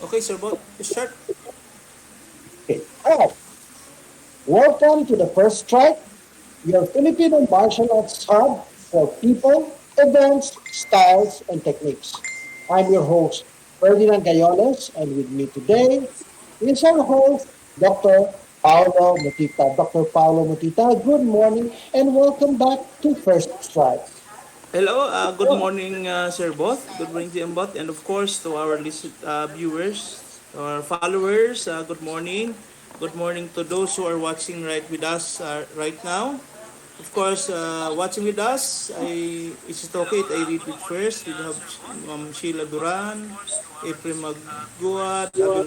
Okay, Sir Bot, start. Okay. Hi, welcome to the First Strike, your Filipino martial arts hub for people, events, styles, and techniques. I'm your host, Ferdinand Gayoles, and with me today is our host, Dr. Paulo Motita. Dr. Paulo Motita, good morning and welcome back to First Strike. Hello, good morning, Sir Bot. Good morning to you both, and of course to our viewers, to our followers. Good morning. Good morning to those who are watching right with us right now. Of course, watching with us, is it okay if I read it first? We have Sheila Duran, April Magguad, Abel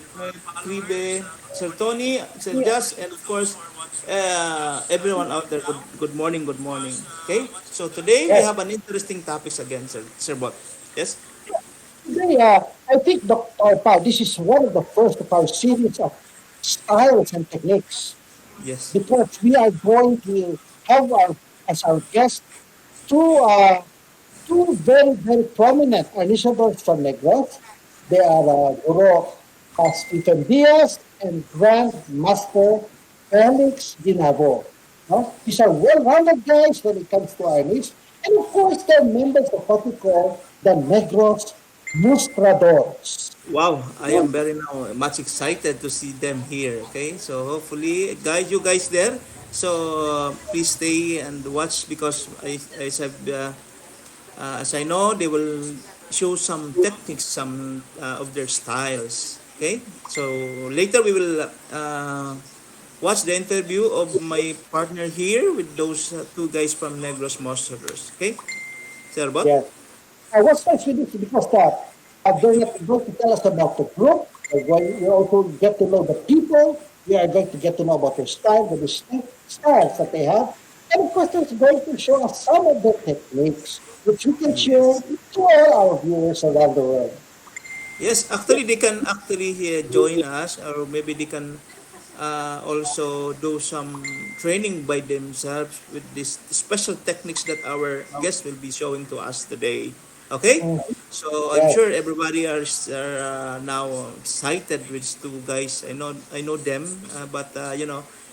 Cribe, Sir Tony, Sir Jas, and of course, everyone out there, good morning, good morning. Okay, so today we Yes, have an interesting topics again, Sir Bot. Yes? today, I think, Dr. Pao, this is one of the first of our series of styles and techniques Yes. because we are going to have as our guest two very prominent initiators from Negros. They are Guro Stephen Diaz and Grandmaster Felix Guinabo. No? These are well-rounded guys when it comes to our niche. And of course, they're members of what we call the Negros Mustradors. Wow, I am very now much excited to see them here. Okay, so hopefully, guys, you guys there. So please stay and watch because as I know, they will show some techniques, some of their styles. Okay, so later we will watch the interview of my partner here with those two guys from Negros Monsters. Okay, Sir Bot? Yes. What's nice with this is because they're not going to tell us about the group. We also get to know the people. We are going to get to know about their style, the distinct styles that they have. And of course, it's going to show us some of the techniques which we can share Yes. to all our viewers around the world. Yes, actually they can actually join us, or maybe they can also do some training by themselves with these special techniques that our guest will be showing to us today. Okay, Mm, so I'm yes. sure everybody are now excited with these two guys. I know them, but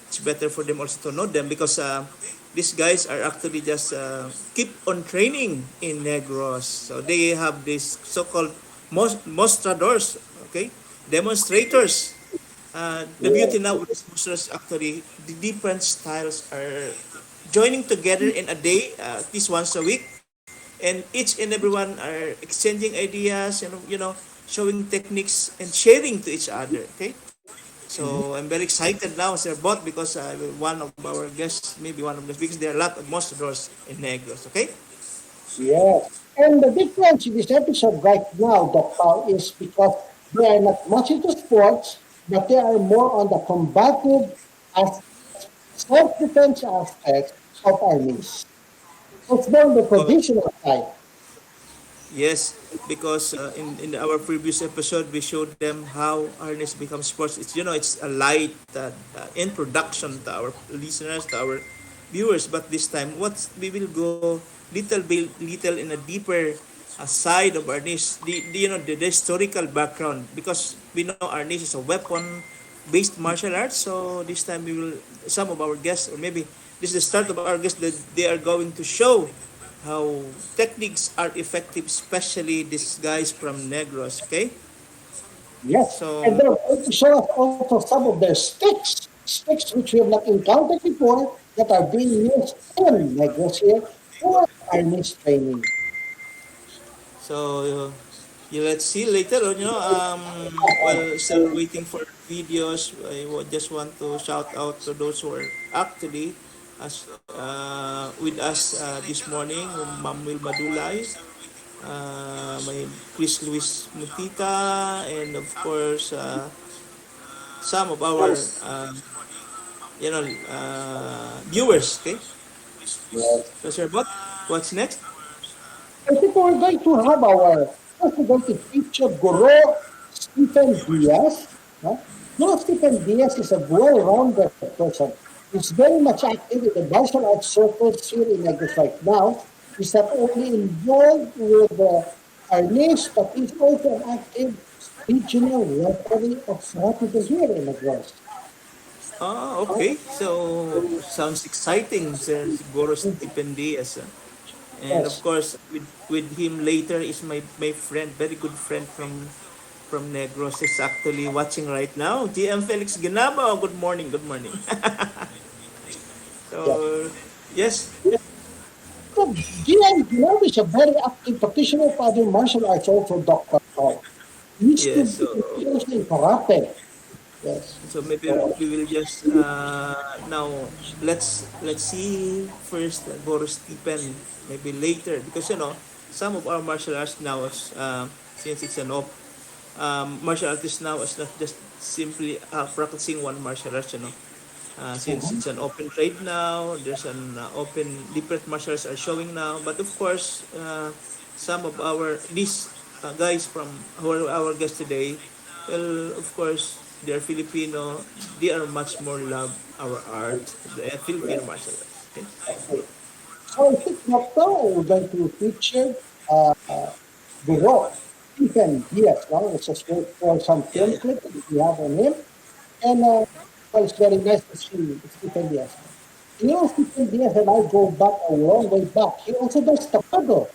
it's better for them also to know them because these guys are actually just keep on training in Negros. So they have this so-called mostradors, okay, demonstrators. The Yes. beauty now with these mostradors actually the different styles are joining together in a day, at least once a week, and each and everyone are exchanging ideas, showing techniques and sharing to each other. Okay, Mhm. so I'm very excited now, Sir Bot, because one of our guests, maybe one of the because there are a lot of monsters in Negros. Okay. Yes. And the difference in this episode right now, Dr. is because they are not much into sports, but they are more on the combative as self-defense aspects of our niche. It's more on the Oh, traditional side. yes, because in our previous episode we showed them how harness becomes sports. It's a light introduction to our listeners, to our viewers. But this time, we will go little in a deeper side of our niche. The historical background, because we know our niche is a weapon based martial arts. So this time we will some of our guests, or maybe this is the start of our guests, that they are going to show how techniques are effective, especially these guys from Negros. Okay, Yes. And so they're going to show us also some of their sticks which we have not encountered before that are being used in Negros here for our niche training. so you let's see later on. While still waiting for videos, just want to shout out to those who are actually with us this morning. Ma'am Wilma Dulay, my Chris Luis Mutita, and of course some of our viewers. Okay, Yes. so Sir Bot, what's next? I think we're going to have first we're going to feature Guro Stephen Diaz. No? Guro Stephen Diaz is a well-rounded person. He's very much active in the martial arts circles here in Negros right now. He's not only involved with our niche, but he's also an active regional referee of Karate here in NEGROS. Ah, okay. So sounds exciting, Sir Guro Stephen Diaz. And of Yes, course, with him later is my friend, very good friend from Negros. Is actually watching right now. GM Felix Guinabo. Good morning. Good morning. yes. So yes, So, Gian Guinabo is a very active practitioner of other martial arts also, Dr. Paul. He used to yes. be So also in karate. Yes. so maybe So, we will just now let's see first Boris Stephen maybe later because some of our martial arts now is since it's an martial artist now is not just simply practicing one martial arts, since mhm. it's an open trade now, there's an open different martial arts are showing now. But of course, some of these guys from who are our guests today, well, of course, they are Filipino. They are much more love our art, the Filipino martial arts. Okay. Okay. So I think Doctor, we're going to feature uh, Guro, Stephen Diaz. Now let's just wait for some Yeah, film yeah. clip that we have on him. And well, it's very nice to see Stephen Diaz. You know, Stephen Diaz and I go back a long way back. He also does taekwondo,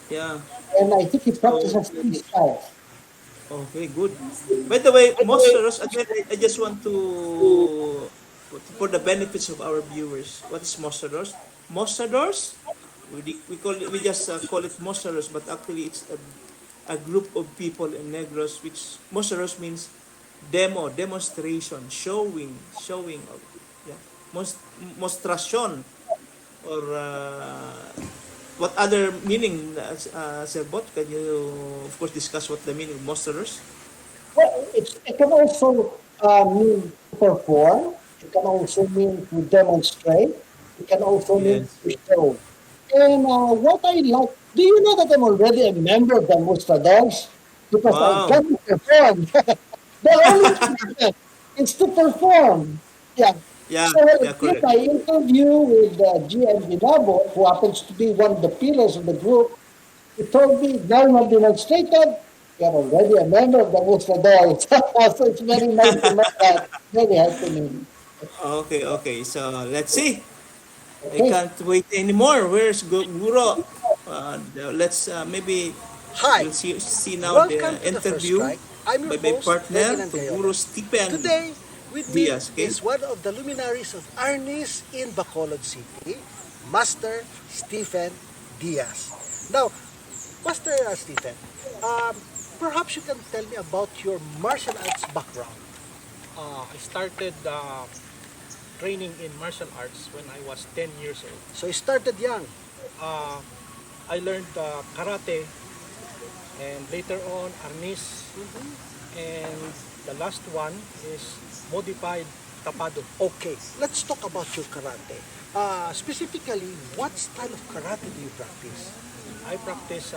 Yeah. and I think he So practices three styles. okay, good. By the way, Monsters, again, I just want to, for the benefits of our viewers, what is Monsters? Monsters, we just call it Monsters, but actually it's a group of people in Negros, which Monsters means demonstration, showing of, yeah, monstration, or what other meaning, Sir Bot? Can you, of course, discuss what the meaning of Monsters? Well, it can also mean to perform. It can also mean to demonstrate. It can also mean Yes. to show. And what I like, do you know that I'm already a member of the MUSTRADORS? Because I Wow. can perform. The only thing is to perform. Yeah. Yeah, So yeah, in correct. my interview with GM Guinabo, who happens to be one of the pillars of the group, he told me, now you have demonstrated, you are already a member of the MUSTRADORS. So it's very nice to know that. Very heartening. Okay, okay. So let's see. I Okay. can't wait anymore. Where's Guro? Let's maybe Hi, we'll see now welcome the to the First interview Strike. I'm your by my host, partner Ferdinand to Guro Gayoles. Stephen Today, with me Diaz. Okay. is one of the luminaries of Arnis in Bacolod City, Master Stephen Diaz. Now, Master Stephen, um, perhaps you can tell me about your martial arts background. I started training in martial arts when I was 10 years old. So you started young. Uh, I learned karate and later on arnis, and the last one is modified tapado. Okay, let's talk about your karate. Specifically, what style of karate do you practice? I practice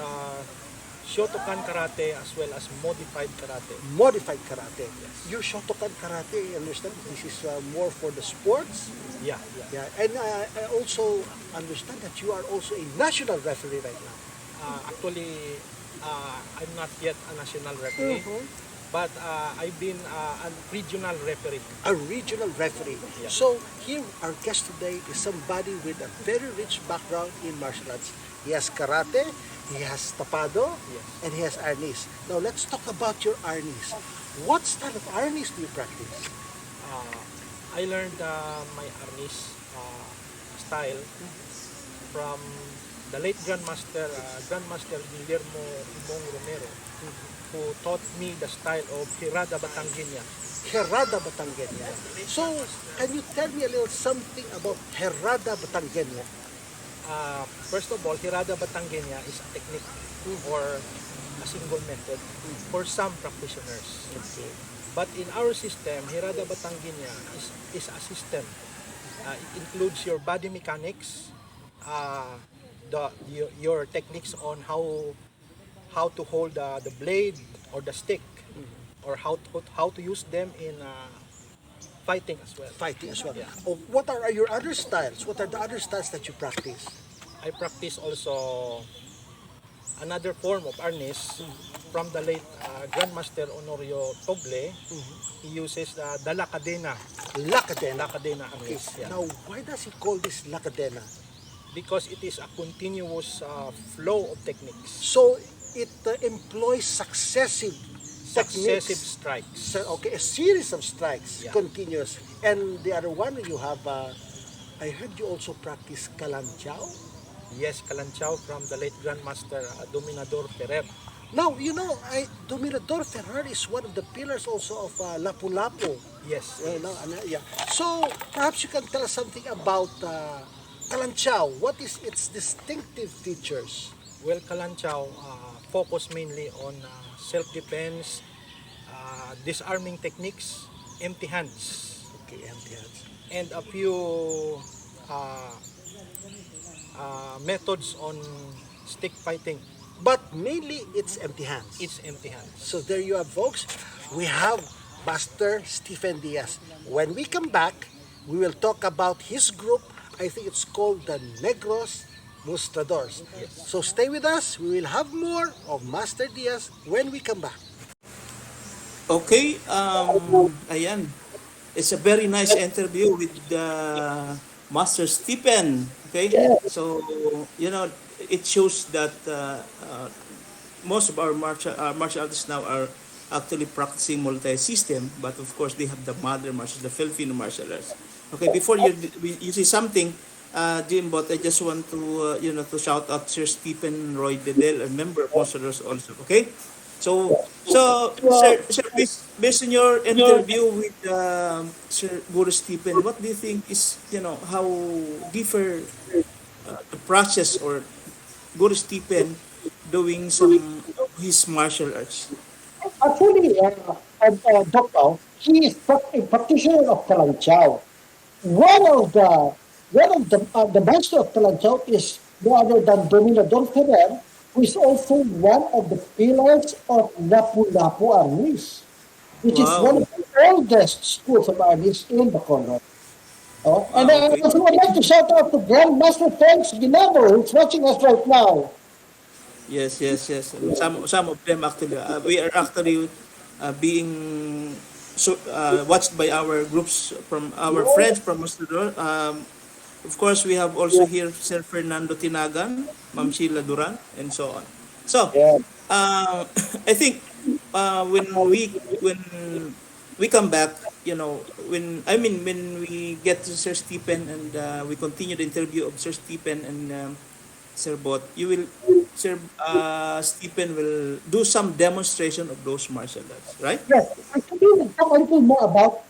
Shotokan karate as well as modified karate. Modified karate. Yes. Your Shotokan karate, I understand this is more for the sports. Yeah, yeah. Yeah, and I also understand that you are also a national referee right now. Actually, I'm not yet a national referee, but I've been a regional referee. A regional referee. Yeah. So here our guest today is somebody with a very rich background in martial arts. He has karate, he has tapado, Yes. and he has arnis. Now let's talk about your arnis. What style of arnis do you practice? Uh, I learned my arnis style from the late Grandmaster Guillermo Ibong Romero, who taught me the style of Hirada Batangueña. Herada Batangueña. So, can you tell me a little something about Herada Batangueña? First of all, Hirada Batangueña is a technique or a single method for some practitioners. Okay. But in our system, Hirada Batangueña is a system. It includes your body mechanics, uh, your techniques on how to hold the blade or the stick, or how to use them in fighting as well. Fighting as well. Yeah. Oh, what are your other styles? What are the other styles that you practice? I practice also another form of harness from the late Grandmaster Honorio Toble. He uses the La Cadena. Lakadena. La Cadena Okay. harness. Yeah. Now, why does he call this Lakadena? Because it is a continuous flow of techniques. So, it employs successive Successive techniques. strikes. So, okay, a series of strikes, Yeah. continuous. And the other one, you have, I heard you also practice kalantiaw. Yes, kalantiaw from the late Grandmaster Dominador Ferrer. Now, Dominador Ferrer is one of the pillars also of Lapu-Lapu. Yes. Yeah. So, perhaps you can tell us something about kalantiaw. What is its distinctive features? Well, kalantiaw focus mainly on self-defense, disarming techniques, empty hands, Okay, empty hands. and a few uh, methods on stick fighting. But mainly, it's empty hands. It's empty hands. So there you have, folks. We have Master Stephen Diaz. When we come back, we will talk about his group. I think it's called the NEGROS MUSTRADORS. Yes. So stay with us. We will have more of Master Diaz when we come back. Okay, ayan. It's a very nice interview with Master Stephen. Okay, so it shows that most of our martial artists now are actually practicing multi-system, but of course they have the mother martial, the Filipino martial arts. Okay, before you say something, Jim, but I just want to to shout out Sir Stephen Roy Dedel, a member of Monsters also. Okay, so sir, based on your interview with Sir Guro Stephen, what do you think is how differ the process or Guro Stephen doing some of his martial arts? Actually, Doc Paulo, he is a practitioner of kalantiaw. One of the master of kalantiaw is no other than Dominador Ferrer, who is also one of the pillars of Lapu-Lapu armies, which is one Wow. of the oldest schools of armies in Bacolod. Oh, and Ah, I okay. also would like to shout out to Grandmaster Felix Guinabo, who's watching us right now. Yes, yes, yes. Some of them actually, we are actually being watched by our groups from our friends from Mustador. Of course, we have also here Sir Fernando Tinagan, Ma'am Sheila Duran, and so on. So, Yeah. I think when we come back, when we get to Sir Stephen and we continue the interview of Sir Stephen and Sir Bot, Sir Stephen will do some demonstration of those martial arts, right? Yes, actually, we'll talk a little more about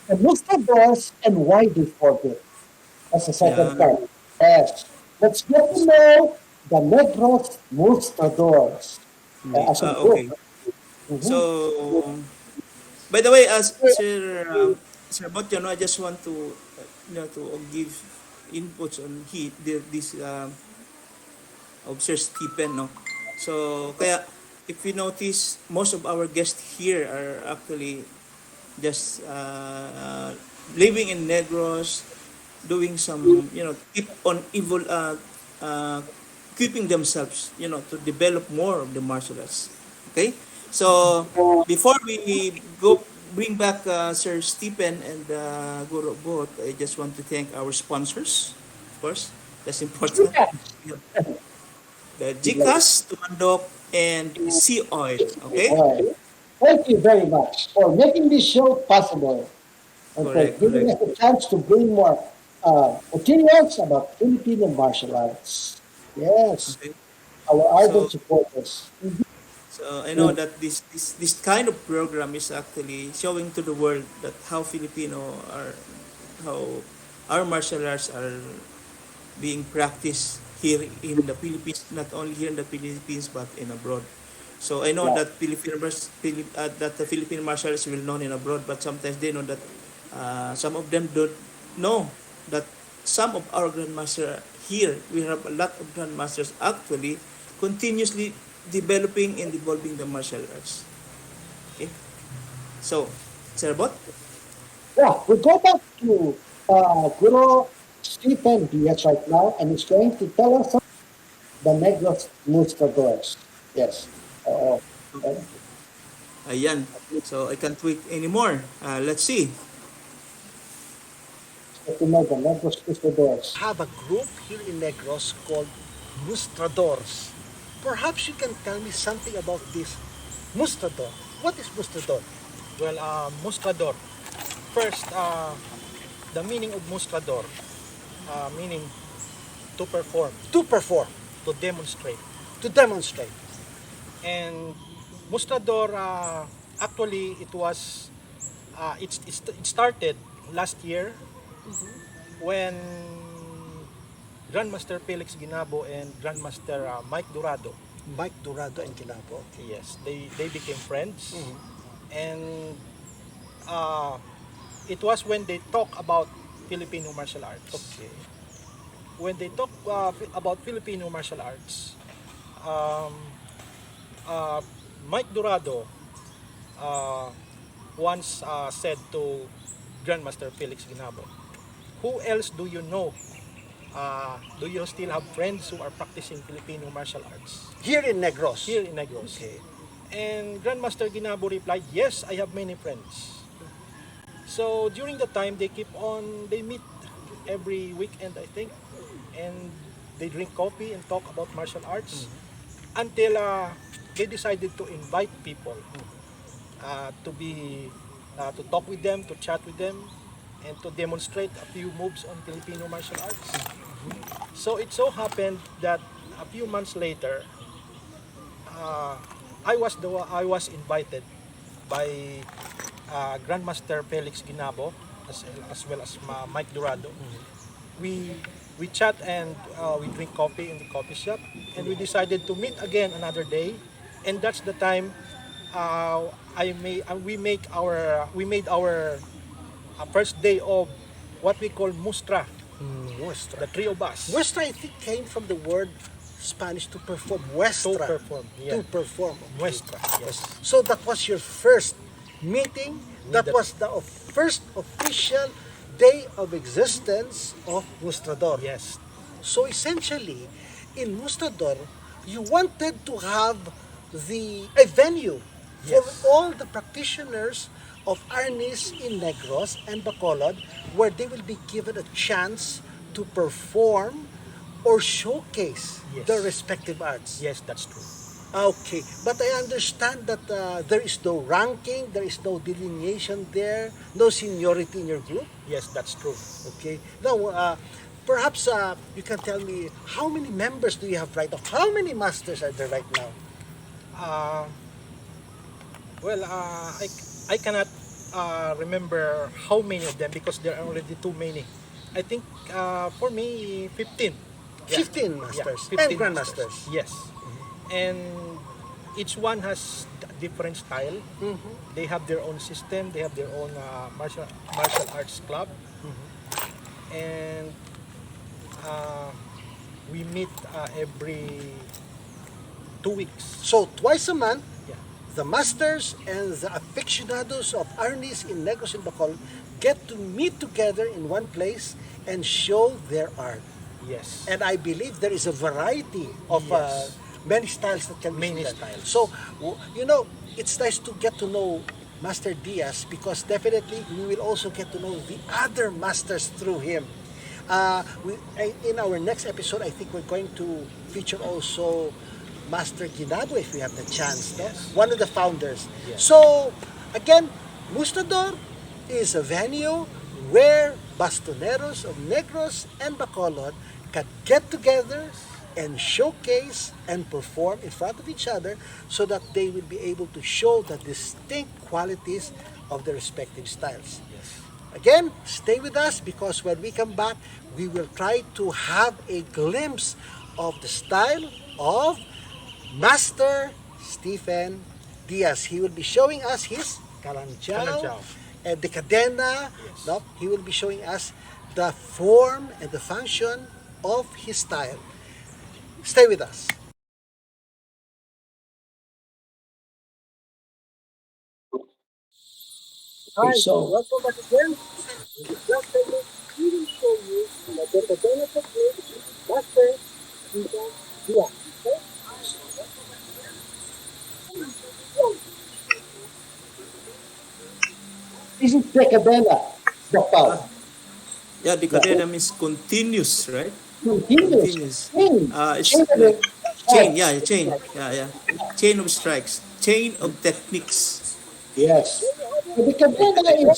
the MUSTRADORS and why they fought it as a second Yeah. part. Yes, let's get to know the NEGROS MUSTRADORS as a group. Okay. Mhm. So, by the way, as Sir Bot, I just want to to give inputs on this of Sir Stephen, no. So, kaya if you notice, most of our guests here are actually just living in Negros, doing some, keep on uh, keeping themselves, to develop more of the martial arts. Okay? So, before we go bring back Sir Stephen and Guru Bot, I just want to thank our sponsors, of course. That's important. Yeah. The GCAS, Tumandok, and Seaoil. Okay? Thank you very much for making this show possible and for Correct, giving correct. us a chance to bring more materials about Filipino martial arts. Yes, Okay. our ardent So, supporters. so I know that this kind of program is actually showing to the world that how our martial arts are being practiced here in the Philippines, not only here in the Philippines but in abroad. So I know Yeah. that that the Philippine martial arts is well known in abroad, but sometimes they know that some of them don't know that some of our grandmasters here, we have a lot of grandmasters actually continuously developing and evolving the martial arts. Okay, so Sir Bot? Yeah, we go back to Guru Stephen Diaz right now, and he's going to tell us the Negros Mustradors. Yes. Oo. Ayan. So I can't wait anymore. Let's see. So, to know the Negros Mustradors. Have a group here in Negros called Mustradors. Perhaps you can tell me something about this Mustrador. What is Mustrador? Well, mostrador. First, the meaning of mostrador, meaning to perform, To perform, to demonstrate. to demonstrate. And mostrador, actually, it started last year when Grandmaster Felix Guinabo and Grandmaster Mike Dorado, Mike Dorado and Guinabo. yes, they became friends. And uh, it was when they talk about Filipino martial arts. Okay. When they talk about Filipino martial arts, um, uh, Mike Dorado uh, once said to Grandmaster Felix Guinabo, "Who else do you know? Do you still have friends who are practicing Filipino martial arts Here in Negros. here in Negros?" Okay. And Grandmaster Guinabo replied, "Yes, I have many friends." So during the time, they meet every weekend, I think, and they drink coffee and talk about martial arts until they decided to invite people to talk with them, to chat with them, and to demonstrate a few moves on Filipino martial arts. So it so happened that a few months later, uh, I was invited by Grandmaster Felix Guinabo as well as Mike Dorado. We chat and we drink coffee in the coffee shop, and we decided to meet again another day, and that's the time we made our first day of what we call mustra, Muestra. the three of us. Muestra, I think, came from the word Spanish to perform. To Muestra. perform, yeah. To perform. Muestra, yes. So that was your first meeting. That the- was the first official day of existence of Mustrador. Yes, So essentially, in Mustrador, you wanted to have a venue for Yes. all the practitioners of Arnis in Negros and Bacolod, where they will be given a chance to perform or showcase Yes. their respective arts. yes, that's true. Okay, but I understand that there is no ranking, there is no delineation there, no seniority in your group. Yes, that's true. Okay, now perhaps you can tell me how many members do you have right now? How many masters are there right now? Uh, well, I cannot remember how many of them because there are already too many. I think for me 15. Yeah. 15 masters 15 and grandmasters. Yes. And each one has different style. They have their own system. They have their own martial arts club. And we meet every 2 weeks. So twice a month, Yeah. the masters and the aficionados of Arnis in Negros and Bacolod get to meet together in one place and show their art. Yes. And I believe there is a variety of Yes. many styles that can be Many seen. styles. So, it's nice to get to know Master Diaz because definitely we will also get to know the other masters through him. In our next episode, I think we're going to feature also Master Guinabo if we have the chance. No? Yes. One of the founders. Yes. So, again, Mustrador is a venue where bastoneros of Negros and Bacolod can get together and showcase and perform in front of each other so that they will be able to show the distinct qualities of their respective styles. Yes. Again, stay with us because when we come back, we will try to have a glimpse of the style of Master Stephen Diaz. He will be showing us his kalantiaw Kalantiaw. and the cadena. Yes. No? He will be showing us the form and the function of his style. Stay with us. Hi, Okay, so welcome back again. In this last segment, we will show you the cadena technique, Master Stephen Yeah. This is Precadena, Doc Ah, Paulo. yeah, the Yeah. cadena means continuous, right? Continuous. Continuous. Chain. It's Chain of like it. chain, Right. yeah, chain, yeah, yeah. Chain of strikes, chain of techniques. Yes. So the The Cadena cadena.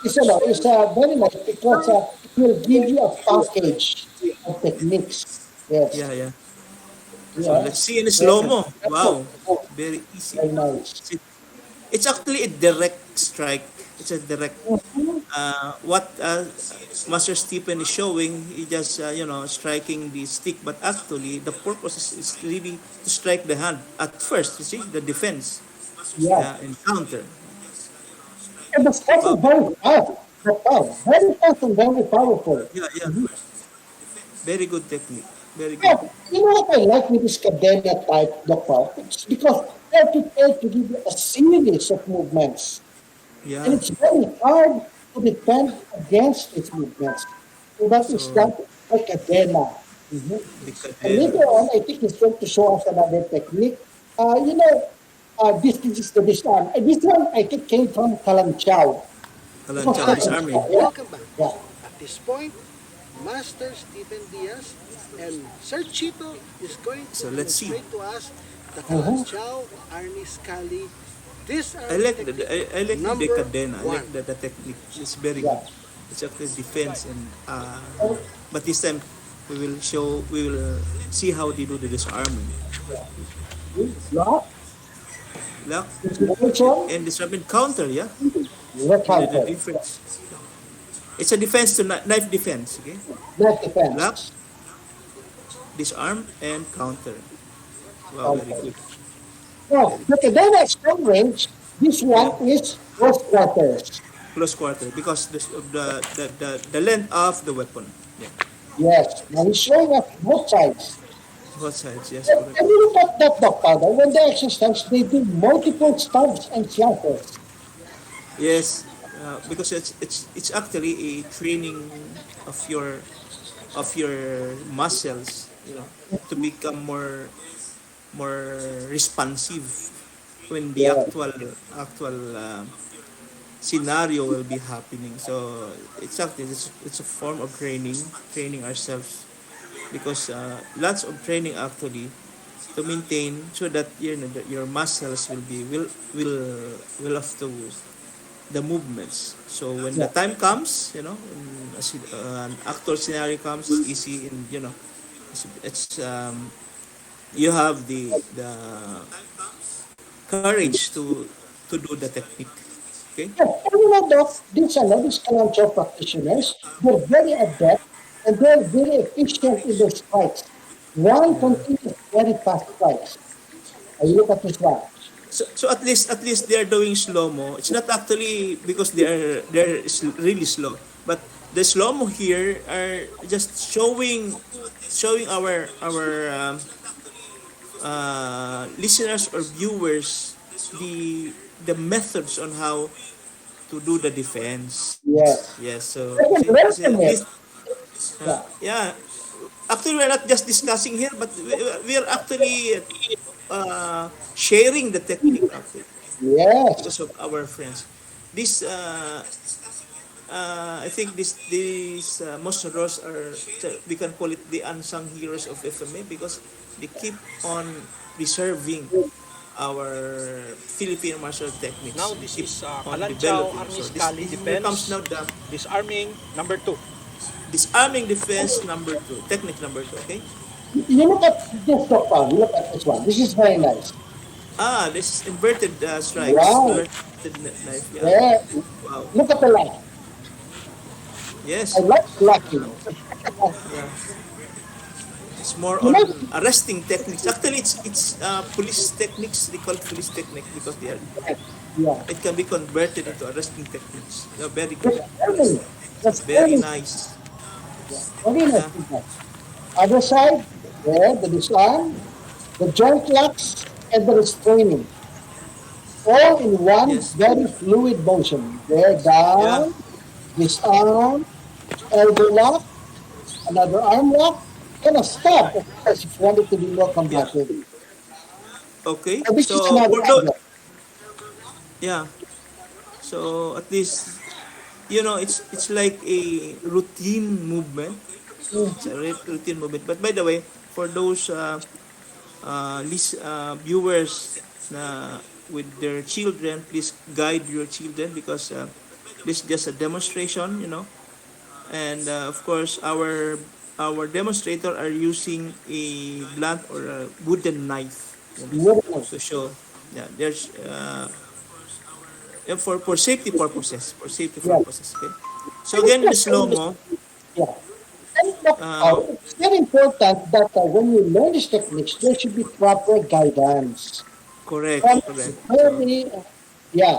is very nice because it will give you a package of techniques. Yes. Yeah, yeah. So Yeah. let's see in slow Very, mo. Wow, very easy. very nice. See, it's actually a direct strike. It's a direct. Mhm. What Master Stephen is showing, he just striking the stick, but actually the purpose is really to strike the hand at first. You see the defense, Yeah. yeah, and counter. And the steps Wow, are very fast. Very fast and very powerful. yeah, yeah, very good technique, very good. Yeah, you know what I like with this Cadena type doctor? It's because they're prepared to give you a series of movements. And Yeah, it's very hard to defend against its movements. So that is so that like Cadena. Mhm. the And cadena, later on, I think he's going to show us another technique. This is the disarm. And this one, I think, came from Kalantiaw. It was kalantiaw, Hi, disarming. Kalantiaw, yeah. welcome back. Yeah. At this point, Master Stephen Diaz and Sir Chito is going to So let's see. demonstrate to us the Mhm. Kalanchow Arnis Kali I disarming like technique I like the number cadena. I like one. the technique. It's very good. Yeah. It's actually defense and And, but this time we will see how they do the disarming. yeah. Lock This is which one? and disarming counter, yeah. The The counter. difference. It's a defense to knife defense, okay? That Lock, defense. disarm, and counter. Wow, very Counter. good. Now, Very the good. Cadena is long range. This Yeah, one is close quarters. close quarter because of the length of the weapon. Yeah, Yes. Now he's showing us both sides. both sides. Yes, correct. And you look at that doctor, when they exercise, they do multiple stunts and shuffles. Yes, because it's actually a training of your muscles, to become more responsive when the Yeah. actual scenario will be happening. So it's a form of training ourselves because lots of training actually to maintain so that your muscles will have to the movements. So when the Yeah. time comes, an actor scenario comes, it's easy and it's you have the courage to do the technique. Okay. Yeah. And you know, Doc, these financial practitioners, they're very adept and they're very efficient in their strikes. One Yeah. continuous very fast strikes. And you look at this one. So at least they are doing slow mo. It's not actually because they're really slow, but the slow mo here are just showing our listeners or viewers the the methods on how to do the defense. Yes. Yes, so They see, can see learn at from least it. Yeah. yeah. Actually, we're not just discussing here, but we are actually sharing the technique actually Yes. because of our friends. This I think these Mostradors are, we can call it the unsung heroes of FMA because they keep on preserving our Filipino martial Now techniques, this keep is on Kalanchow developing. So Arnis this, Kali this here comes defense, now the disarming number two. disarming defense number two, technique number two. Okay. You look at this doctor, you look at this one. This is very nice. This is inverted strikes, Wow. inverted knife. Yeah. There. Wow. Look at the light. I Yes. like blocking. Yeah. It's more You know, on arresting techniques. Actually, it's police techniques. They call it police technique because yeah. it can be converted into arresting techniques. Yeah, very good. That's early. That's Very early. nice. Yeah. Very nice. Yeah. Other side, there, the disarm, the joint locks, and the restraining. All in one Yes. very fluid motion. There, Yeah. down, disarm, elbow lock, another arm lock, Gonna stop, Right. of course, if you want it to be more Yeah. combative. Okay. This is So another for those, angle. yeah. So at least it's like a routine movement. It's a routine movement. But by the way, for those viewers na with their children, please guide your children because this is just a demonstration, and of course our demonstrator are using a blunt or a wooden knife, Yes. to show. Yeah, there's yeah, for safety purposes, Yeah. okay. So And it's again, in the not slow only, mo, yeah. And look, uh, it's very important that when you learn these techniques, there should be proper guidance correct, from a correct. So very, yeah,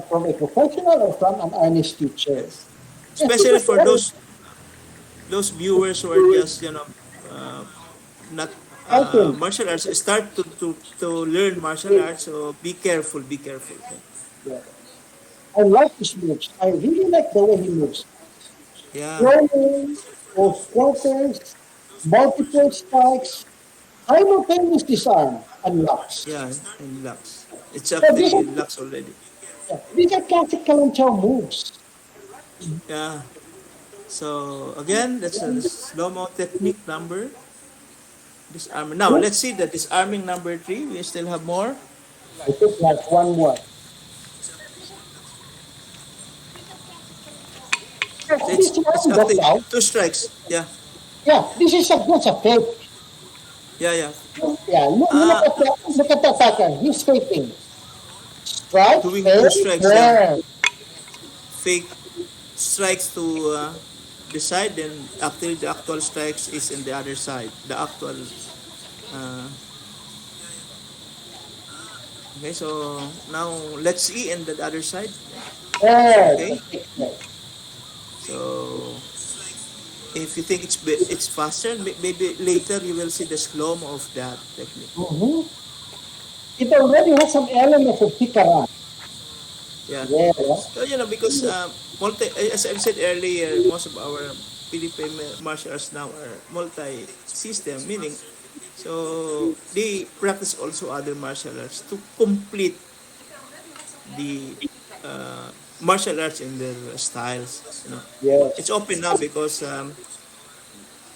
from a professional or from an honest teacher. yes, Yes, this especially is for very those viewers who are just uh, not important. martial arts, start to learn martial arts. So be careful, be careful. Yeah. I like his moves. I really like the way he moves. Yeah, Rolling, close quarters, multiple strikes, simultaneous disarm, and locks. yeah, and locks. It's So actually locks already. these are classic kalantiaw moves. Yeah. So again, that's a slow mo technique number disarming. Now let's see the disarming number three. We still have more. I think like one more. It's This it's one, Doc actually Paulo. two strikes. Yeah, Yeah, this is just a fake. yeah, yeah. Yeah, Uh look at the attacker. He's faking. Strike, doing two fake, strikes. Yeah, turn. fake strikes to the side. Then actually the actual strikes is in the other side. The actual. Uh, okay, so now let's see in the other side. Turn. Okay, The fake turn. so if you think it's faster, maybe later you will see the slow mo of that technique. Mhm. It already has some elements of Pikaran. Yeah. Yeah. So because as I've said earlier, most of our Philippine martial arts now are multi-system, meaning so they practice also other martial arts to complete the martial arts in their styles. It's Yes. open now because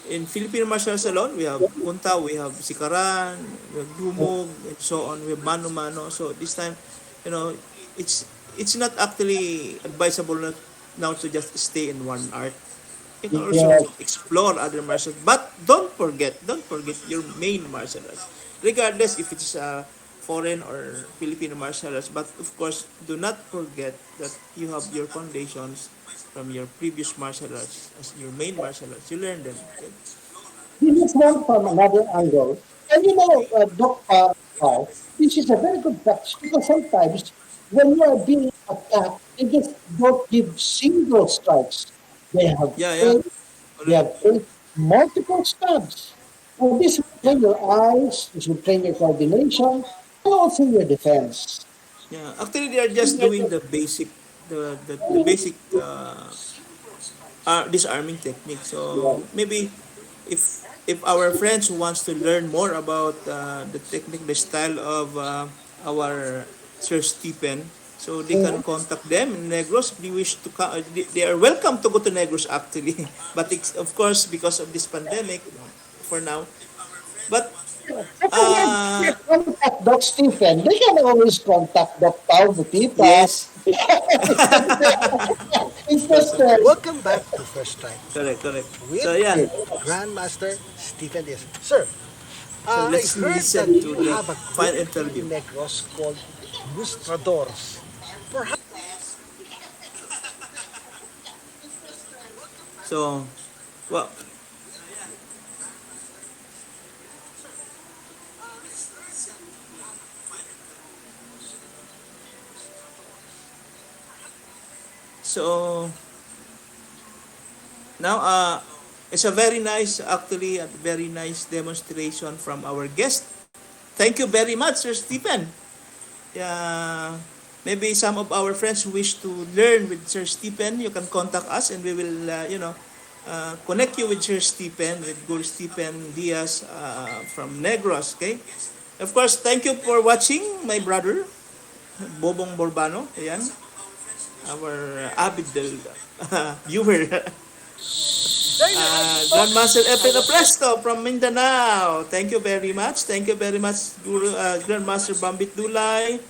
in Filipino martial arts alone, we have Punta, we have Sikaran, we have Dumog, and so on. We have Mano Mano. So this time, you know, it's it's not actually advisable now to just stay in one art. You can Yes. also explore other martial arts. But don't forget your main martial arts. Regardless if it's foreign or Filipino martial arts. But of course, do not forget that you have your foundations from your previous martial arts as your main martial arts. You learn them. Okay? This is one from another angle. And Doc Paul, this is a very good practice because sometimes when you are being attacked, they just don't give single strikes. They have Yeah, yeah. faith, they Correct. have faith, multiple stabs. And this will Yeah. train your eyes, this will train your coordination, and also your defense. Yeah. Actually, they are just doing the basic, the basic disarming technique. Yeah. So maybe if our friends who wants to learn more about the technique, the style of our Sir Stephen, so they can Mhm. contact them in Negros. If they wish to come, they are welcome to go to Negros actually. But of course, because of this pandemic, for now. But If you uh, can't contact Doc Stephen, they can always contact Doc Paulo Motita. yes, It's that's just, okay. Welcome back to First Strike Correct, correct. with So yeah, Grandmaster Stephen Diaz. Sir, so I let's heard that listen to you the have a group final interview. in Negros called MUSTRADORS. Perhaps So, well, so now it's a very nice, actually, a very nice demonstration from our guest. Thank you very much, Sir Stephen. Yeah, maybe some of our friends who wish to learn with Sir Stephen, you can contact us and we will, connect you with Sir Stephen, with Guro Stephen Diaz from Negros. Okay. Of course, thank you for watching, my brother Bobong Borbano. Ayan, our avid viewer. Grandmaster Epino Presto from Mindanao. Thank you very much. Thank you very much, Guru, Grandmaster Bambit Dulay,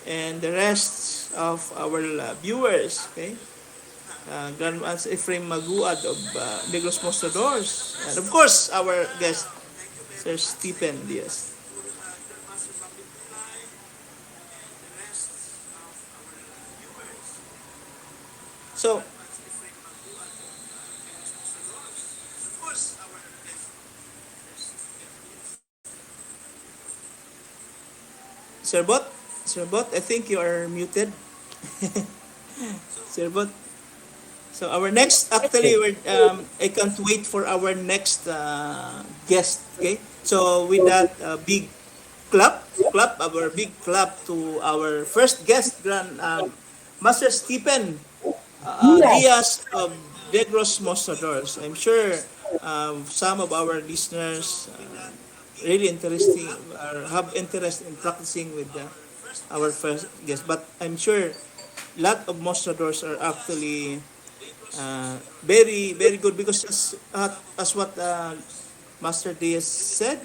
and the rest of our viewers. Okay. Grandmaster Ephraim Maguad of Negros Mostradors. And of course, our guest, Sir Stephen Diaz. So, Sir Bot, Sir Bot, I think you are muted. Sir Bot. So our next, actually, I can't wait for our next guest. Okay. So with that big our big clap to our first guest, Grand Master Stephen Yes, Diaz of Negros Mostradors. I'm sure some of our listeners really interesting or have interest in practicing with our first guest. But I'm sure lot of mostradors are actually very very good because as what Master Diaz said,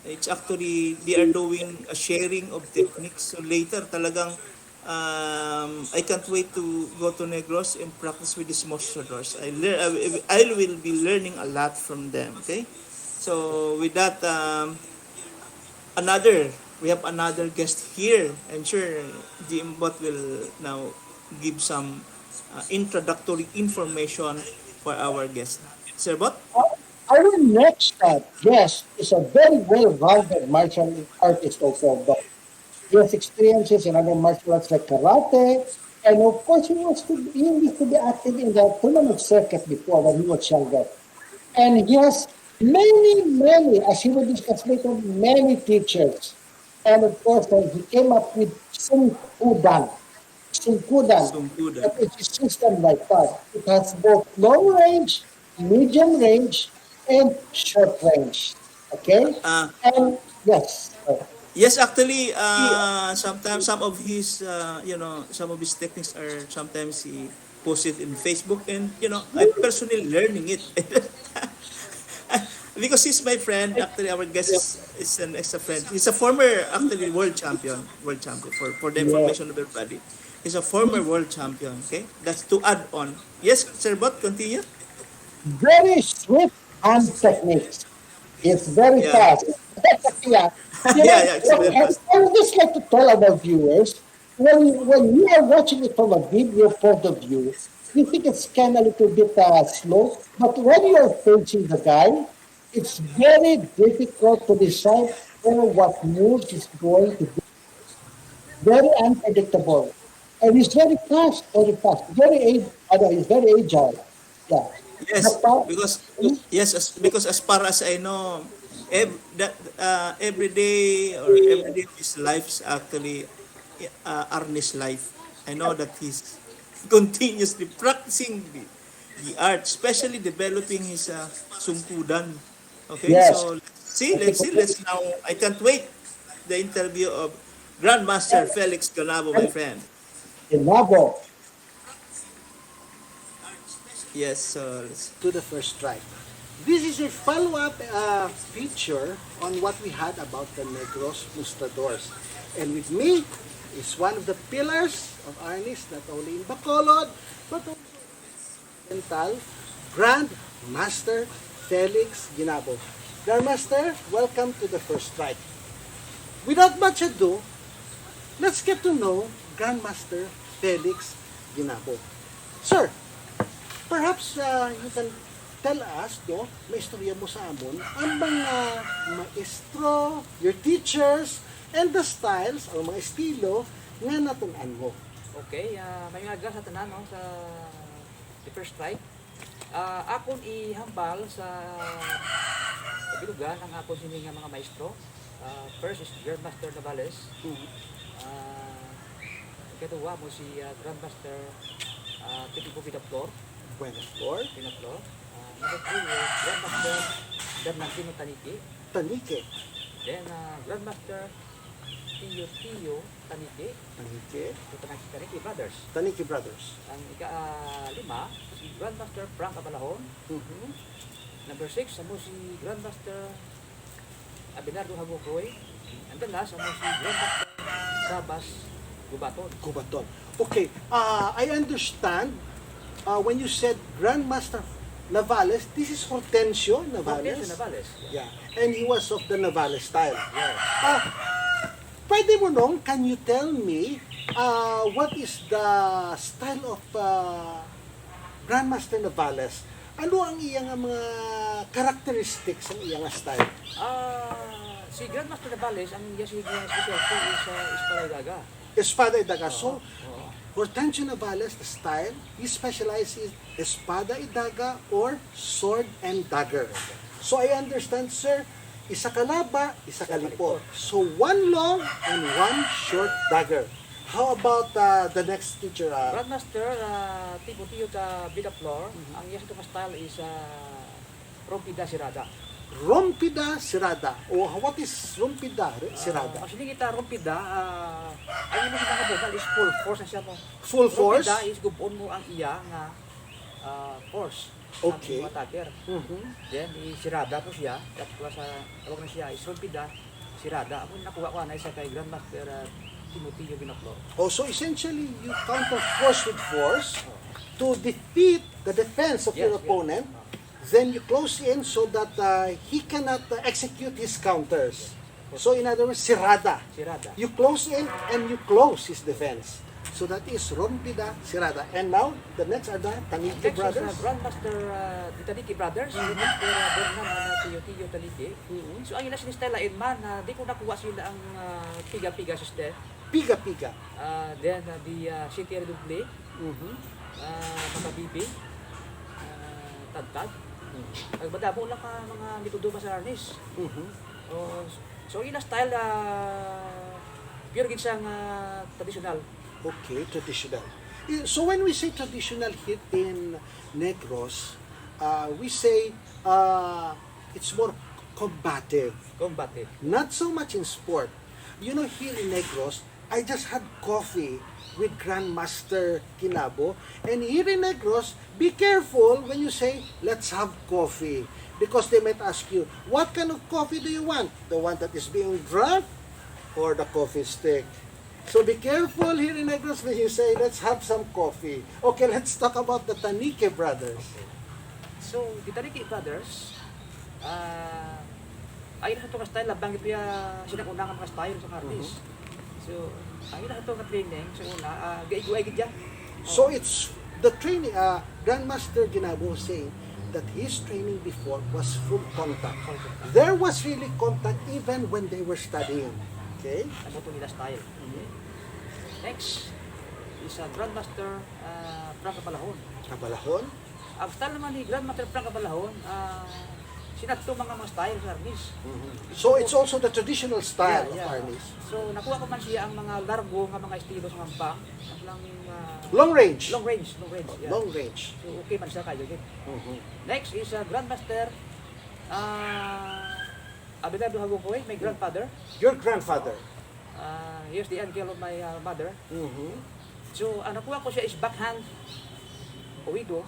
it's actually they are doing a sharing of techniques. So later talagang I can't wait to go to Negros and practice with these mostradors. I will be learning a lot from them. Okay, so with that another we have another guest here. I'm sure GM Bot will now give some introductory information for our guest. Sir Bot? our next guest is a very well-rounded martial artist also. Doc. He has experiences in other martial arts like karate, and of course he used to be active in the tournament circuit before when he was younger. And he has many, as he will discuss later, many teachers. And of course, he came up with Sunkudan. Sungkudan. That is a system like that. It has both long range, medium range, and short range. Okay? Uh, And yes, yes, actually, sometimes some of his, some of his techniques are sometimes he posts it in Facebook, and I personally learning it. Because he's my friend, actually our guest is an extra friend. He's a former actually world champion for the yes. information of everybody. He's a former world champion. Okay, that's to add on. Yes, Sir Bot, continue. Very swift hand techniques. It's very Yeah, fast. Yeah. You yeah, know, yeah. It's very fast. I would just like to tell our viewers, when you are watching it from a video point of view, you think it's kind of a little bit slow, but when you are facing the guy, it's very difficult to decide what moves is going to do. Very unpredictable. And he's very fast, he's very agile. Yeah. Yes, The part, because because as far as I know, every day or every day of his life is actually Arne's life. I know that he's continuously practicing the art, especially developing his sungkudan. Okay, yes. so let's see, let's now. I can't wait the interview of Grandmaster Felix Guinabo, my friend. Guinabo. Yes, so To the first strike. This is a follow-up feature on what we had about the Negros Mustradors. And with me is one of the pillars of Arnis, not only in Bacolod, but also Mental, Grand Master Felix Guinabo. Grandmaster, welcome to the first strike. Without much ado, let's get to know Grandmaster Felix Guinabo. Sir, perhaps you can tell us, may istorya mo sa amon, ang mga maestro, your teachers, and the styles, o mga estilo, nga natunan mo. Okay, may nga sa tanan no, sa the first strike. Akon ihambal sa bilugan ang akon sini nga mga maestro. First is Grandmaster Navales. Ikaduwa mo si Grandmaster Pigapiga Buenas Lord. Pinaplo. Number 3 is Grandmaster Bernardino Taniki. Tanike. Then Grandmaster Tio Taniki. Tanike. Ito Taniki Brothers. Tanike Brothers. Ang ika-lima, si Grandmaster Frank Abalahon. Mhm. Number 6, amo si Grandmaster Abelardo Hagokoy. And the last, amo si Grandmaster Sabas Gubaton. Kubaton. Okay, I understand when you said Grandmaster Navales, this is Hortensio Navales. Hortensio Navales. Yeah, and he was of the Navales style. Yes. Pwede mo nung, can you tell me what is the style of Grandmaster Navales? Ano ang iyang mga characteristics ng iyang style? Si Grandmaster Navales, ang iya si specialty is Espalagaga. Espada y daga. So, Oo. Hortensio Navales, the style, he specializes in espada y daga or sword and dagger. So I understand, sir, isa kalaba, isa kalipot. So one long and one short dagger. How about the next teacher? Grandmaster Tiyo ta Bida Floor, ang iya sa style is Rompida Sirada. Rompida Sirada. O what is Rompida Sirada? Actually kita Rompida, ang imo sa mga is full force na siya mo. Full force? Rompida is gubon mo ang iya nga force. Okay. Ang attacker. Mhm. Then Sirada po siya, tapos sa tawag na siya is Rompida Sirada. Ako nakuha ko na isa kay Grandmaster Timoteo Binaplo. Oh, so essentially you counter force with force to defeat the defense of your Yes, yes. opponent. Then you close in so that he cannot execute his counters. So in other words, Sirada. Sirada. You close in and you close his defense. So that is Rompida Sirada. And now the next are the Taniki Next brothers. is Grandmaster the Taniki Brothers, Grandmaster Bernam Tiyo Taniki. So ang ina sinistela in man, di ko nakuha sila ang Pigapiga system. Pigapiga. Then the City Redouble, Mhm. mga bibi, tagtag. Pagmadabo lang ka mga mitudo sa harness. Mhm. So ina style, pure gid siyang traditional. Okay, traditional. So when we say traditional here in Negros, we say it's more combative. Combative. Not so much in sport. You know, here in Negros, I just had coffee with Grandmaster Guinabo. And here in Negros, be careful when you say, let's have coffee. Because they might ask you, what kind of coffee do you want? The one that is being drunk or the coffee stick? So be careful here in Negros when you say, let's have some coffee. Okay, let's talk about the Tanike brothers. So the Taniki Brothers, ay na ito ka style, labang ito sinakunang mga style sa harness. So, ang ina ito ka training sa una, gaiguay gid ya. So it's the training, Grandmaster Guinabo was saying that his training before was full contact. There was really contact even when they were studying. Okay? Ano ito nila style. Okay. Next is Grandmaster Frank Abalahon. Kabalahon. Ang style naman ni Grandmaster Frank Abalahon, sinato mga style sa harness. So it's also the traditional style of Yeah. harness. So nakuha ko man siya ang mga largo nga mga estilo sa hampang, ang lang Long range. long range, yeah. Long range. So okay man siya kayo din. Next is Grandmaster Abelardo Hagokoy, my grandfather. Your grandfather. Here's the uncle of my mother. Mhm. So ang nakuha ko siya is backhand Owido.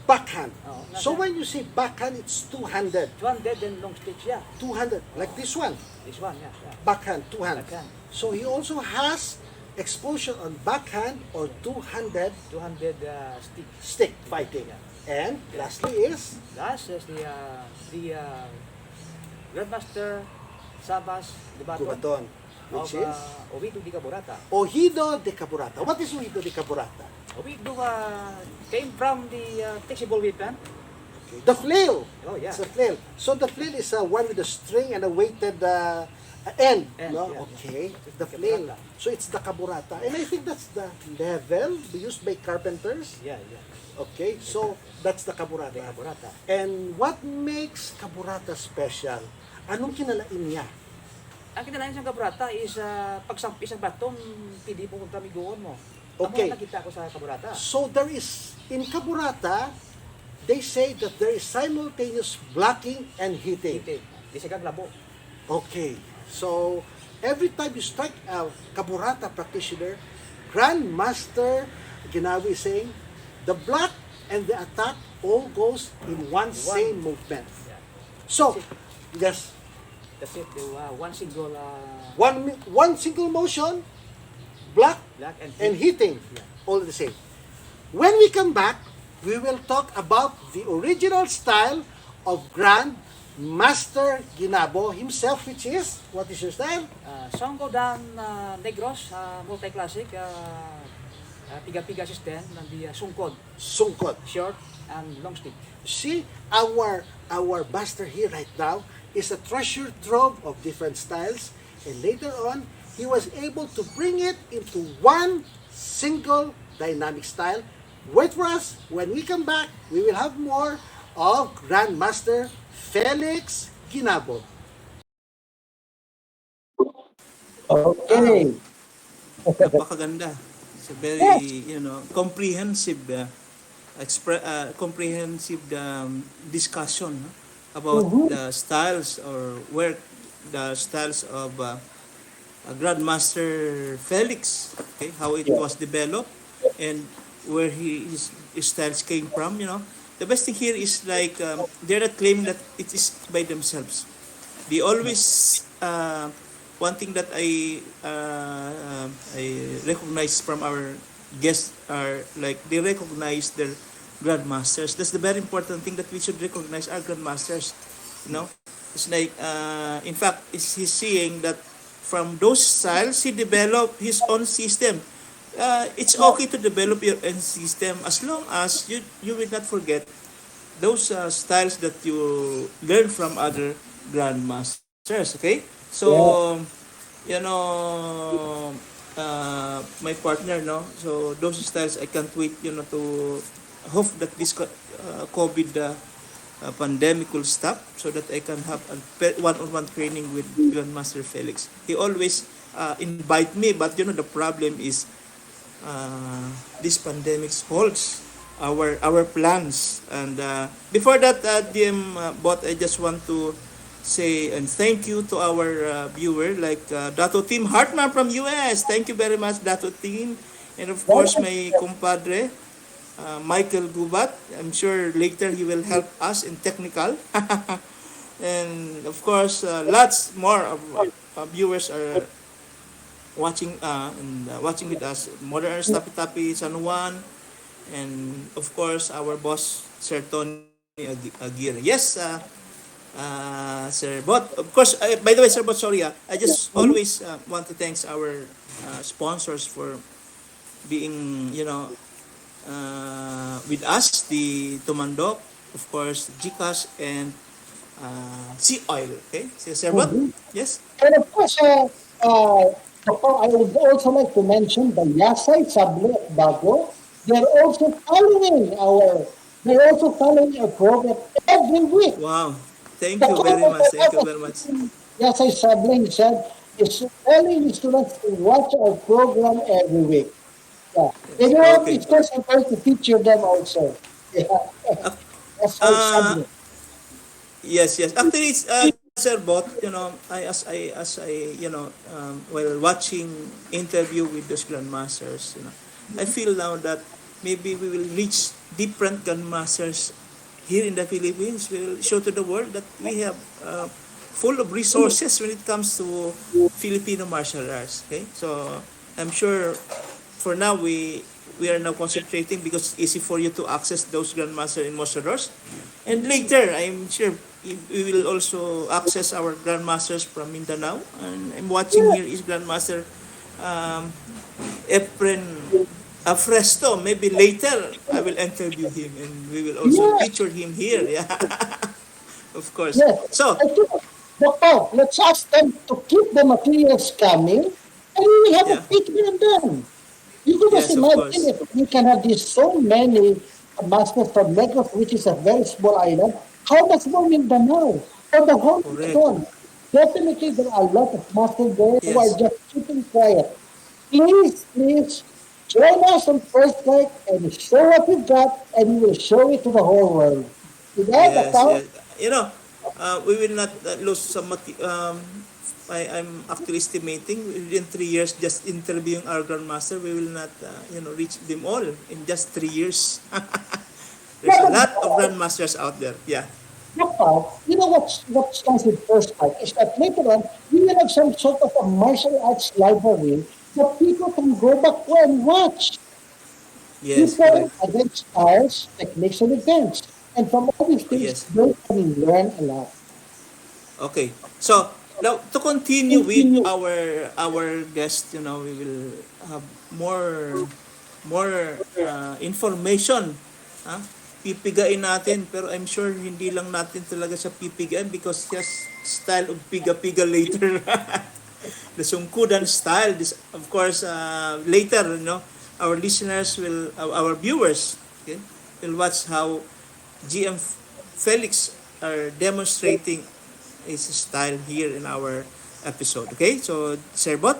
Backhand. Oh, So when you say backhand, it's two-handed. 200 then long stitch, yeah. 200. Like this one. This one, yeah. Backhand, two-hand. Backhand. So he also has exposure on backhand or two-handed 200 stick. stick fighting. And lastly is Last is the Grandmaster Sabas de Baton Gubaton, of which is Owido di Caburata. Ohido de Caburata. What is Ohido de Caburata? Owido came from the flexible weapon. Okay. The flail. Oh, yeah. It's a flail. So the flail is one with a string and a weighted end. End, No? yeah. Okay. The The flail. caburata. So it's the Caburata. And I think that's the level used by carpenters. Yeah. Okay. So that's the The Caburata. Caburata. And what makes Caburata special? Anong kinalain niya? Ang kinalain sa Caburata is pagsampi sa batong pili po kung kamigoon mo. Okay. Ang nakita ko sa Caburata. So there is, in Caburata, they say that there is simultaneous blocking and hitting. Ite. Di siya labo. Okay, so every time you strike a Kaburata practitioner, Grandmaster Guinabo is saying the block and the attack all goes in one same movement. Yeah. So, yes, That's it. One single one single motion, block black and and hitting, all the same. When we come back, we will talk about the original style of Grand Master Guinabo himself, which is, what is your style? Sunkudan NEGROS, multi-classic, Pigapiga system, ng the sungkod, Sungkod. short and long stick. See, our master here right now is a treasure trove of different styles, and later on, he was able to bring it into one single dynamic style. Wait for us. When we come back, we will have more of Grandmaster Felix Guinabo. Okay. Napakaganda. It's a very, comprehensive comprehensive discussion, no, about the styles or work, the styles of Grandmaster Felix, okay, how it was developed and where his styles came from, The best thing here is like they're not claiming that it is by themselves. They always one thing that I recognize from our guests are like they recognize their grandmasters. That's the very important thing, that we should recognize our grandmasters. It's like in fact he's seeing that from those styles he developed his own system. It's okay to develop your own system as long as you will not forget those styles that you learn from other grandmasters. Okay, so my partner, no, so those styles I can't wait, to hope that this COVID pandemic will stop so that I can have a one-on-one training with Grandmaster Felix. He always invite me, but the problem is this pandemic holds our plans. And before that, but I just want to say and thank you to our viewer, like Dato Tim Hartman from US. Thank you very much, Dato Tim. And of course, my compadre, Michael Gubat. I'm sure later he will help us in technical. And of course, lots more of viewers are watching watching with us. Modern Tapi Tapi San Juan, and of course our boss Sir Tony Aguirre. Yes, Sir Bot. Of course, by the way, Sir Bot, sorry, I just always want to thank our sponsors for being, with us, the Tumandok, of course, GCash and Seaoil. Okay, Sir Bot. Yes. And of course, I would also like to mention the Yasay Sable at Bago. They're also following our program every week. Wow. Thank you very much. Thank you very much. Yasay Sable said is telling the students to watch our program every week. Yeah. They want Okay. it's just important to feature them also. Yeah. That's how Uh, Sable. yes, yes. Actually, it's Sir Bot, while watching interview with those grandmasters, I feel now that maybe we will reach different grandmasters here in the Philippines. We will show to the world that we have full of resources when it comes to Filipino martial arts. Okay, so I'm sure for now we are now concentrating because it's easy for you to access those grandmasters in MUSTRADORS, and later I'm sure we will also access our grandmasters from Mindanao. And I'm watching here is Grandmaster Efren Afresto. Maybe later I will interview him and we will also Yes. feature him here. Yeah, of course. Yes. So, I think, Doctor, let's ask them to keep the materials coming and we will have a yeah, picture of them. You could just yes, of imagine course. if we can have these so many masters from Negros, which is a very small island. How much more Mindanao? For the whole Correct. Luzon. Definitely there are a lot of masters there who are Yes. just keeping quiet. Please, please Join us on First Strike and show what we've got, and we will show it to the whole world. With that, Yes, account, yes. You know, we will not lose some I'm actually estimating within 3 years, just interviewing our grandmaster, we will not, reach them all in just 3 years. There's a yeah, lot of grandmasters out there. Yeah. you know what's nice with First Strike is that later on we will have some sort of a martial arts library that people can go back to and watch. Yes, People correct. against styles, techniques, and events. And from all these things, Yes. they can learn a lot. Okay. So now to continue with our guest, we will have more information. Ha? Pipigain natin, pero I'm sure hindi lang natin talaga siya pipigain because he has style of piga-piga later. The Sunkudan style. This, of course, later, our listeners our viewers, okay, will watch how GM Felix are demonstrating his style here in our episode. Okay, so Sir Bot,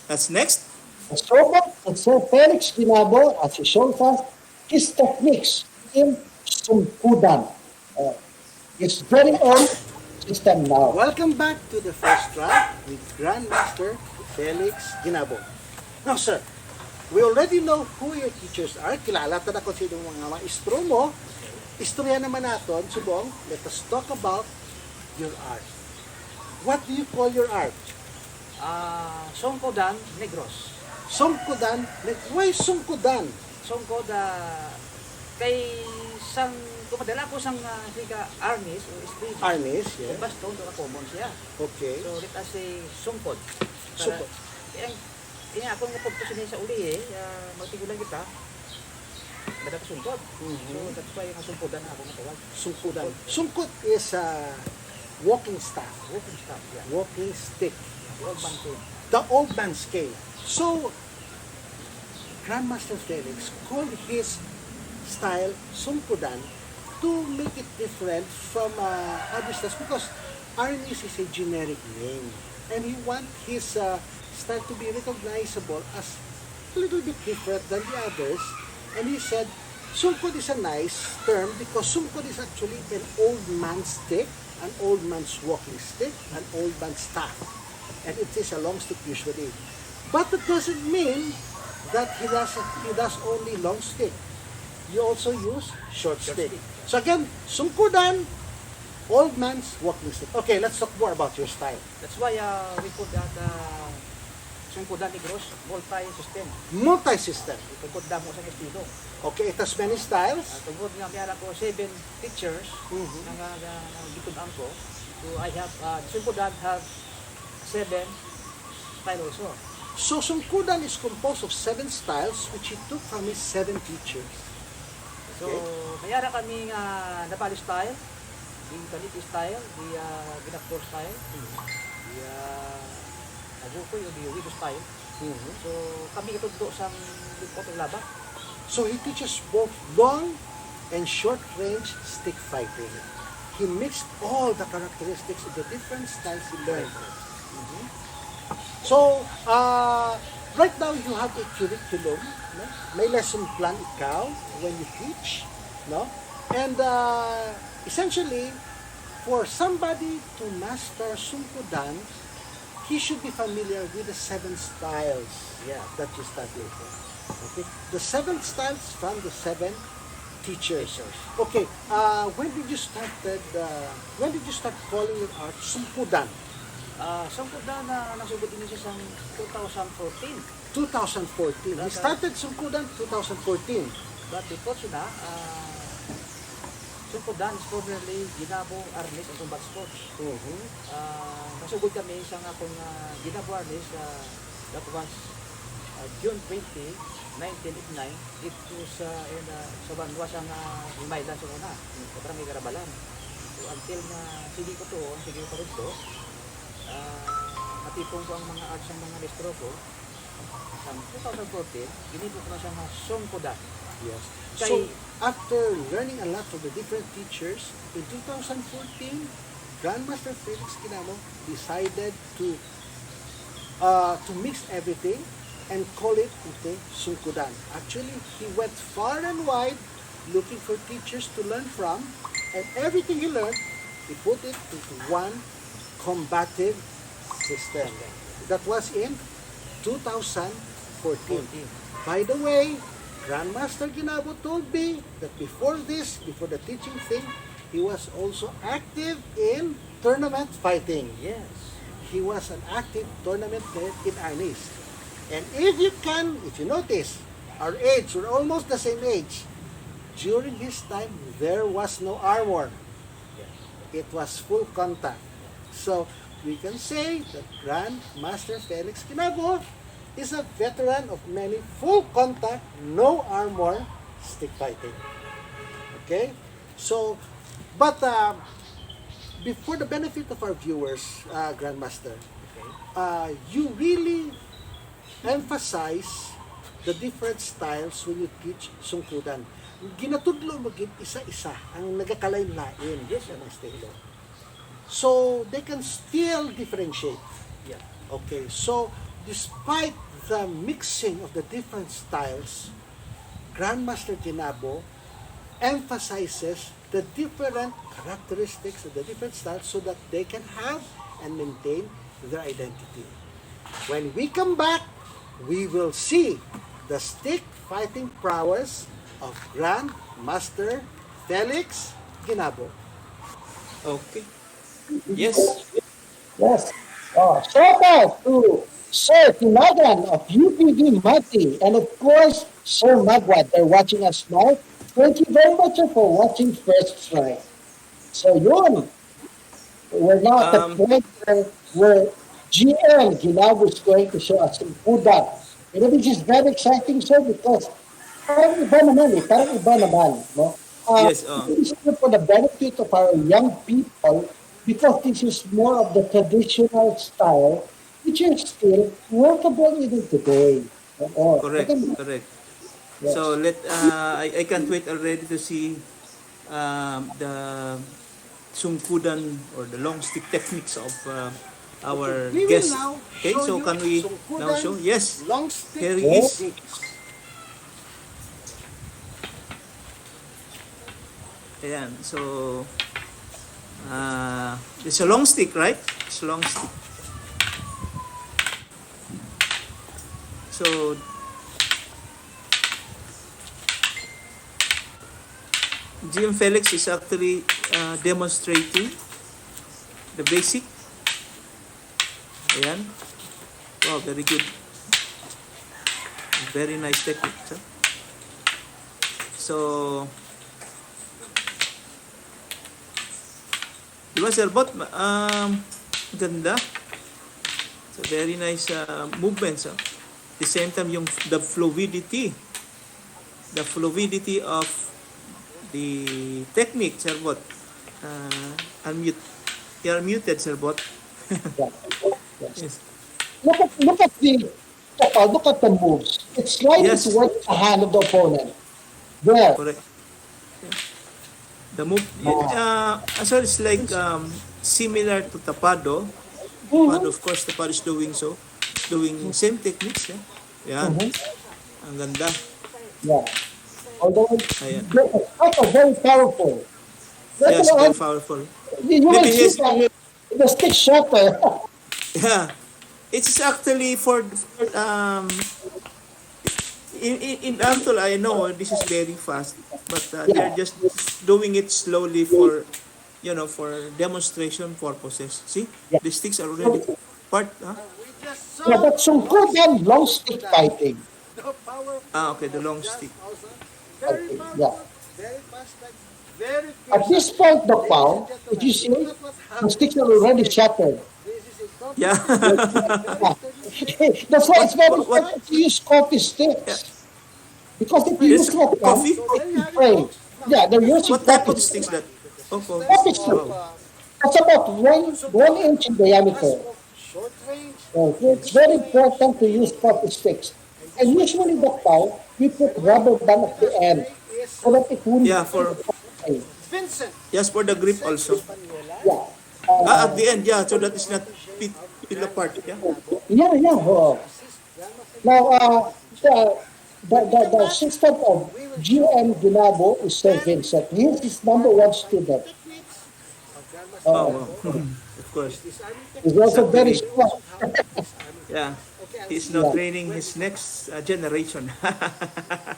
that's next. So much that Sir Felix Guinabo, as he shows us, his techniques in Sunkudan. Uh, it's very old system now. Welcome back to the first track with Grandmaster Felix Guinabo. Now, sir, we already know who your teachers are. Kilala ta na kung sino mga maestro mo. Istorya naman natin, subong, let us talk about your art. What do you call your art? Sunkudan, Negros. Sunkudan. Why Sunkudan? Sungkod, kay sang kumadala ko sang higa arnis o street. Arnis, Yeah. yeah. Basta doon common siya. Okay. So let us say sungkod. Sungkod. Kaya ako nga pagpusin niya sa uli magtigulan kita. Bada ka sungkod. So that's why nga sungkodan na ako natawag. Sunkudan. Sungkod is a walking staff. Walking staff, yeah. Walking stick. The old man came. The old man's cane. So, Grandmaster Felix called his style Sunkudan to make it different from other styles because Arnis is a generic name and he want his style to be recognizable as a little bit different than the others, and he said Sunkud is a nice term because Sunkud is actually an old man's stick, an old man's walking stick, an old man's staff, and it is a long stick usually. But it doesn't mean that he does only long stick. You also use short stick. So again, Sunkudan, old man's walking stick. Okay, let's talk more about your style. That's why we put that Sunkudan Negros multi-system. Multi-system. Tungkod damo sa estilo. Okay, it has many styles. Tungkod nga mayroon ko 7 teachers Mhm. nga gitudaan ko. So I have Sunkudan have 7 style also. So Sunkudan is composed of 7 styles which he took from his 7 teachers. So mayroon kami Nepali style, the Kaliti style, the Guinabo style, the Aguko yung the Wigo style. Mhm. So kami itudo sa Lipot Laba. So he teaches both long and short range stick fighting. He mixed all the characteristics of the different styles he learned. So, right now you have a curriculum, no? May lesson plan ikaw when you teach, no? And essentially, for somebody to master Sunkudan, he should be familiar with the 7 styles that you studied. Okay? The 7 styles from the 7 teachers. Okay, when did you start calling your art Sunkudan? Sunkudan na nasugod din siya sa 2014. 2014. He started Sunkudan 2014. But before siya Sunkudan is formerly Guinabo Arnis and Combat Sports. Nasugod kami sa akong Guinabo Arnis that was June 20, 1989. It was sa banwa siyang Himaylan sa una. Parang may karabalan. So until na sige ko pa rin to, natipong ko ang mga arts ng mga listro ko. Sa 2014, ginito ko na siyang Sunkudan. Yes. Kay- So, after learning a lot from the different teachers, in 2014, Grandmaster Felix Guinabo decided to mix everything and call it ite Sunkudan. Actually, he went far and wide looking for teachers to learn from, and everything he learned, he put it into one combative system. That was in 2014. By the way, Grandmaster Guinabo told me that before this, before the teaching thing, he was also active in tournament fighting. Yes. He was an active tournament player in Arnis. And if you notice, our age, we're almost the same age. During his time, there was no armor. It was full contact. So, we can say that Grandmaster Felix Guinabo is a veteran of many full contact, no armor stick fighting. Okay? So, but before the benefit of our viewers, Grandmaster, you really emphasize the different styles when you teach Sunkudan. Ginatudlo mo gid isa-isa ang nagakalain-lain sa mga estilo. So, they can still differentiate. Yeah. Okay, so despite the mixing of the different styles, Grandmaster Guinabo emphasizes the different characteristics of the different styles so that they can have and maintain their identity. When we come back, we will see the stick fighting prowess of Grandmaster Felix Guinabo. Okay. Yes. Yes. Shout out to Sir Tinagan of UPV Mati and of course Sir Magwad. They're watching us now. Thank you very much for watching First Strike. So yun, we're now at the point where GM Guinabo is going to show us some Sunkudan. You know, this is very exciting, sir, because parang iba naman. No? Yes. This is for the benefit of our young people because this is more of the traditional style which is still workable even today. Correct. Correct. Yes. So I can't wait already to see the Sunkudan or the long stick techniques of our We will guest. now Okay, show so you can we now Sunkudan show? Yes. long stick Here he is. techniques. Ayan. So it's a long stick, right? It's a long stick. So GM Felix is actually demonstrating the basic. Ayan. Wow, very good. Very nice technique. Huh? So, diba Sir Bot? Ganda. So, very nice movements. Huh? At the same time, the fluidity of the technique, Sir Bot. Unmute. You're muted, Sir Bot. Yes. Look at the moves. It's sliding Yes. towards the hand of the opponent. There. Correct. The move, so it's like similar to Tapado. Tapado, of course, Tapado is doing same techniques. Yeah. Yan. Ang ganda. Yeah. Although Ayan. it's very powerful. Yes, Later very on, powerful. you will Maybe see that the stick shatter. Yeah. It's actually for in actual, I know this is very fast, but they're just doing it slowly for demonstration purposes. See, the sticks are already part. Huh? We just Yeah, saw but Sunkudan long stick fighting. the power Okay, the long stick. also. Very Okay, powerful, yeah. very fast, very At this point, Doc Paulo, if you see, the sticks are already shattered. This is a Yeah. That's why it's very What- important to use coffee sticks. Because if you Yes, use like coffee? that, pray. Yeah, they're using What type coffee of sticks sticks. that? Oh, Coffee stick. wow. That's about one inch in diameter. short range. So it's very important to use coffee sticks. And usually, Doc Paulo, we put rubber band at the end so that it won't. Yeah, for Vincent yes, for the grip also. Yeah. At the end, yeah, so that is not peel apart. Yeah. Yeah. Now, the assistant of GM Guinabo is Sir Vincent. He is his number one student. Oh, Uh, wow. Of course. he's It's also very actually, strong. yeah. He's now Yeah. training his next generation.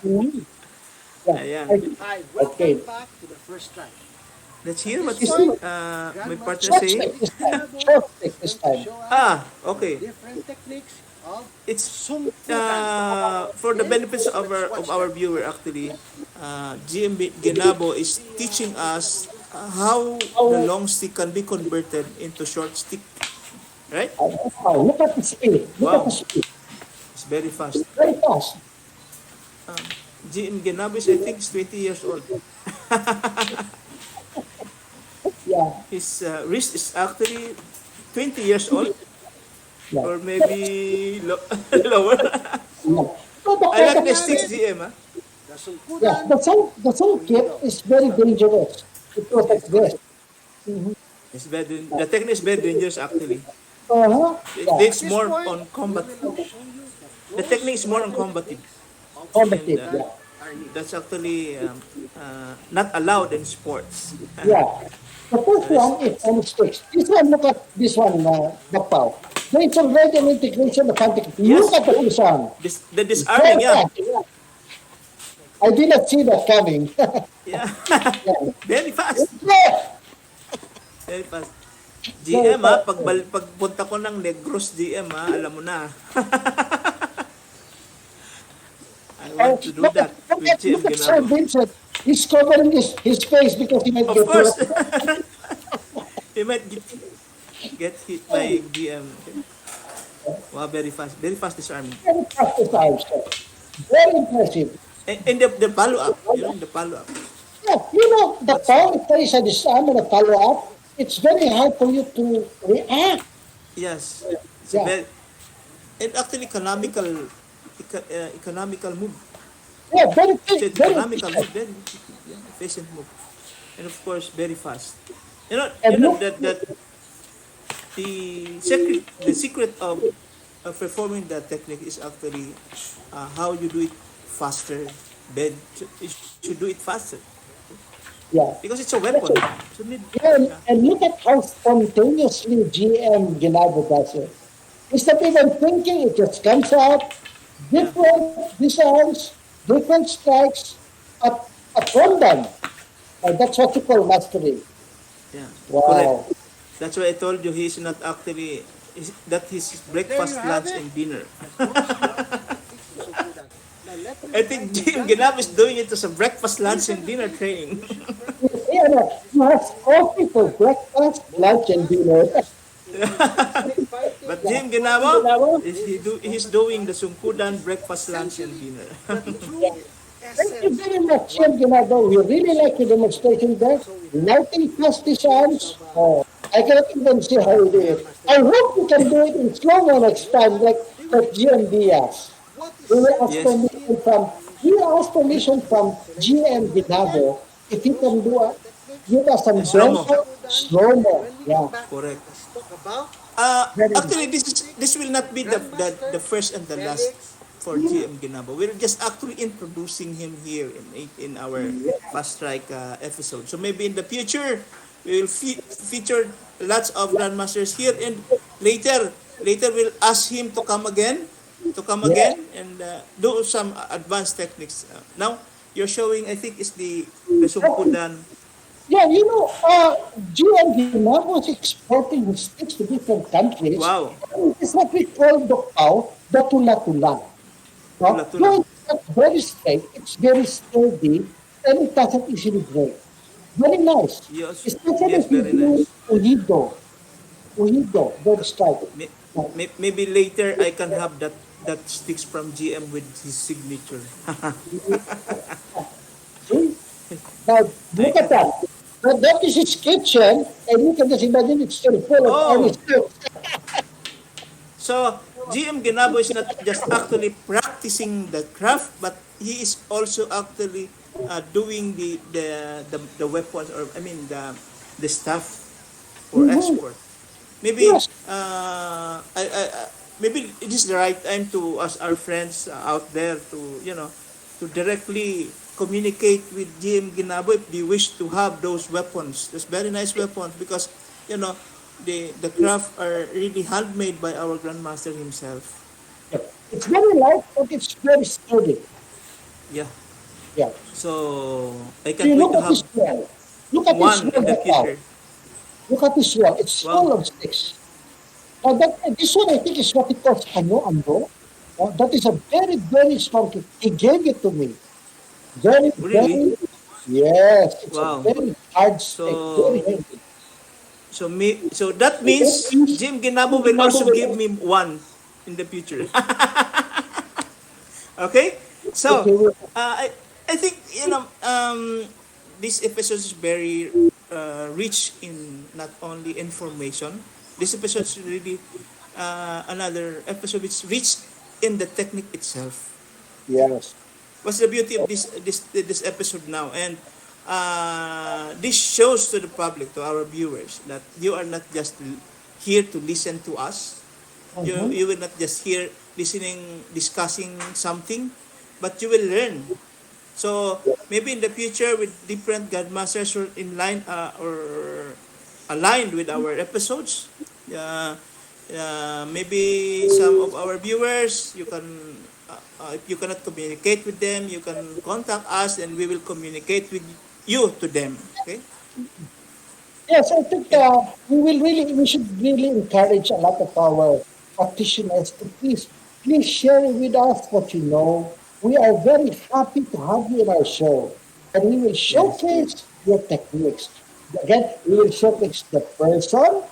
Mhm. Yeah. Ayan. Hi, Okay. welcome back to the first strike. Let's hear At what this Is point, my partner short saying. stick this time. Guinabo Short stick is this going to time. show us Okay. different techniques of It's Sunkudan. for the Okay? benefits So of let's watch our them. viewer actually. GM Guinabo is teaching us how the Oh, long stick can be converted into short stick, right? wow, look at the speed. Look at the Wow, speed. it's very fast. Very fast. GM Guinabo is, I think, is 20 years old. Yeah. His wrist is actually 20 years old, Yeah. or maybe lower. Yeah. So the I like kind the of sticks, stick, GM. Huh? The yeah, Sunkudan, the same kit is very dangerous. It was like yes, this. correct. The technique is very dangerous actually. Uh-huh. Yeah. At It's this more point, on we combat. will now show you The the technique close is more on weapon combative, of and Combative. Sunkudan Yeah. that's actually not allowed in sports. Yeah. The first Yes. one is on sticks. This one, look at this one, Doc Paulo. There is already an integration of anti. Look Yes, at this one. the disarming, Very yeah, fast. I did not see that coming. yeah, Yeah. very fast, Yeah. very fast. Very GM ha, fast. pagpunta ko ng Negros GM ha, alam mo na. I want to do Look at, that with GM look at Sir Guinabo. Vincent. He's covering his face because he might Of get course, hurt. he might get hit by GM. Wow, very fast disarming. Very fast this time, sir. Very impressive. And the follow up, the follow up. Yeah, the power if there is a disarm and a follow-up, it's very hard for you to react. Yes, it's a Yeah. very, and actually economical move. Yeah, very It's quick, an very economical efficient. move, very efficient move, and of course very fast. And look, That the secret of performing that technique is actually how you do it faster. You should do it faster yeah. because it's a weapon. So need, Yeah, yeah. and look at how spontaneously GM Guinabo does it. It's not even thinking, it just comes out, Yeah. different designs, different strikes at random. That's what you call mastery. Yeah, correct. Wow. That's why I told you he's not actually that his There you breakfast, have lunch, it. and dinner. The close weapon techniques of Sunkudan. Now let me I think remind you Jim that Ginab is doing it as a breakfast, lunch, and dinner training. Yeah, no, you have coffee for breakfast, lunch, and dinner. But Yeah. Jim Ginabo Guinabo? he's doing the Sunkudan breakfast, lunch, and dinner. the true Thank you essence very much, Sir Guinabo. We really like your demonstration there. Lighting fast disarms. Oh, I cannot even see how you do it. I hope you can do it in slow-mo next time, like GM Diaz. what is We will set ask Yes. permission from we will ask permission from GM Guinabo if he can do give us some Slow-mo. gentle slow-mo. when we Yeah, come back. Correct. Let's talk about very good. Actually, this will not be the first and the last Felix. for GM Ginabo. We're just actually introducing him here in our Fast Strike episode. So maybe in the future, we will feature lots of grandmasters here, and later we'll ask him to come again, Yeah. and do some advanced techniques. Now you're showing, I think, is the Sunkudan. Yeah, GM Guinabo is exporting his sticks to different countries. Wow, It's what we call the tula-tula. No? tula-tula. No, it's not very straight, it's very sturdy, and it doesn't easily break. Very nice. Yes, Especially yes, if you very do nice. Uhido, very straight. Maybe later I can have that sticks from GM with his signature. See? Now, look at that. Now, that is his kitchen, and you can just imagine it's still full of Oh, Irish sticks. so GM Ginabo is not just actually practicing the craft, but he is also actually doing the weapons, or I mean the stuff for Mhm. export. Maybe Yes. I maybe it is the right time to us, our friends out there, to to directly communicate with GM Guinabo if they wish to have those weapons, those very nice weapons, because you know the craft are really handmade by our grandmaster himself. Yeah. It's very light, but it's very sturdy. Yeah. Yeah. So I So you can't wait look to at have this well. Look at this one well in the right now. future. Look at this well. It's Wow. full of sticks. Now this one I think is what he calls Hanyo Ambo. That is a very, very strong kick. He gave it to me. Very, Really? very, yes. It's a Wow. very hard stick. So Very heavy. so that means Jim Ginabo will also give me one in the future. Okay? So, Okay, well, I think, this episode is very rich in not only information. This episode is really another episode which rich in the technique itself. yes. What's the beauty of this episode now? And this shows to the public, to our viewers, that you are not just here to listen to us. Mhm. You will not just hear listening, discussing something, but you will learn. So maybe in the future with different godmasters or in line or aligned with our episodes, maybe some of our viewers, you can if you cannot communicate with them, you can contact us and we will communicate with you to them. Okay? Yes, I think Yeah. we should really encourage a lot of our practitioners to please share with us what you know. We are very happy to have you in our show, and we will Yes. showcase your techniques. Again, we will showcase the person,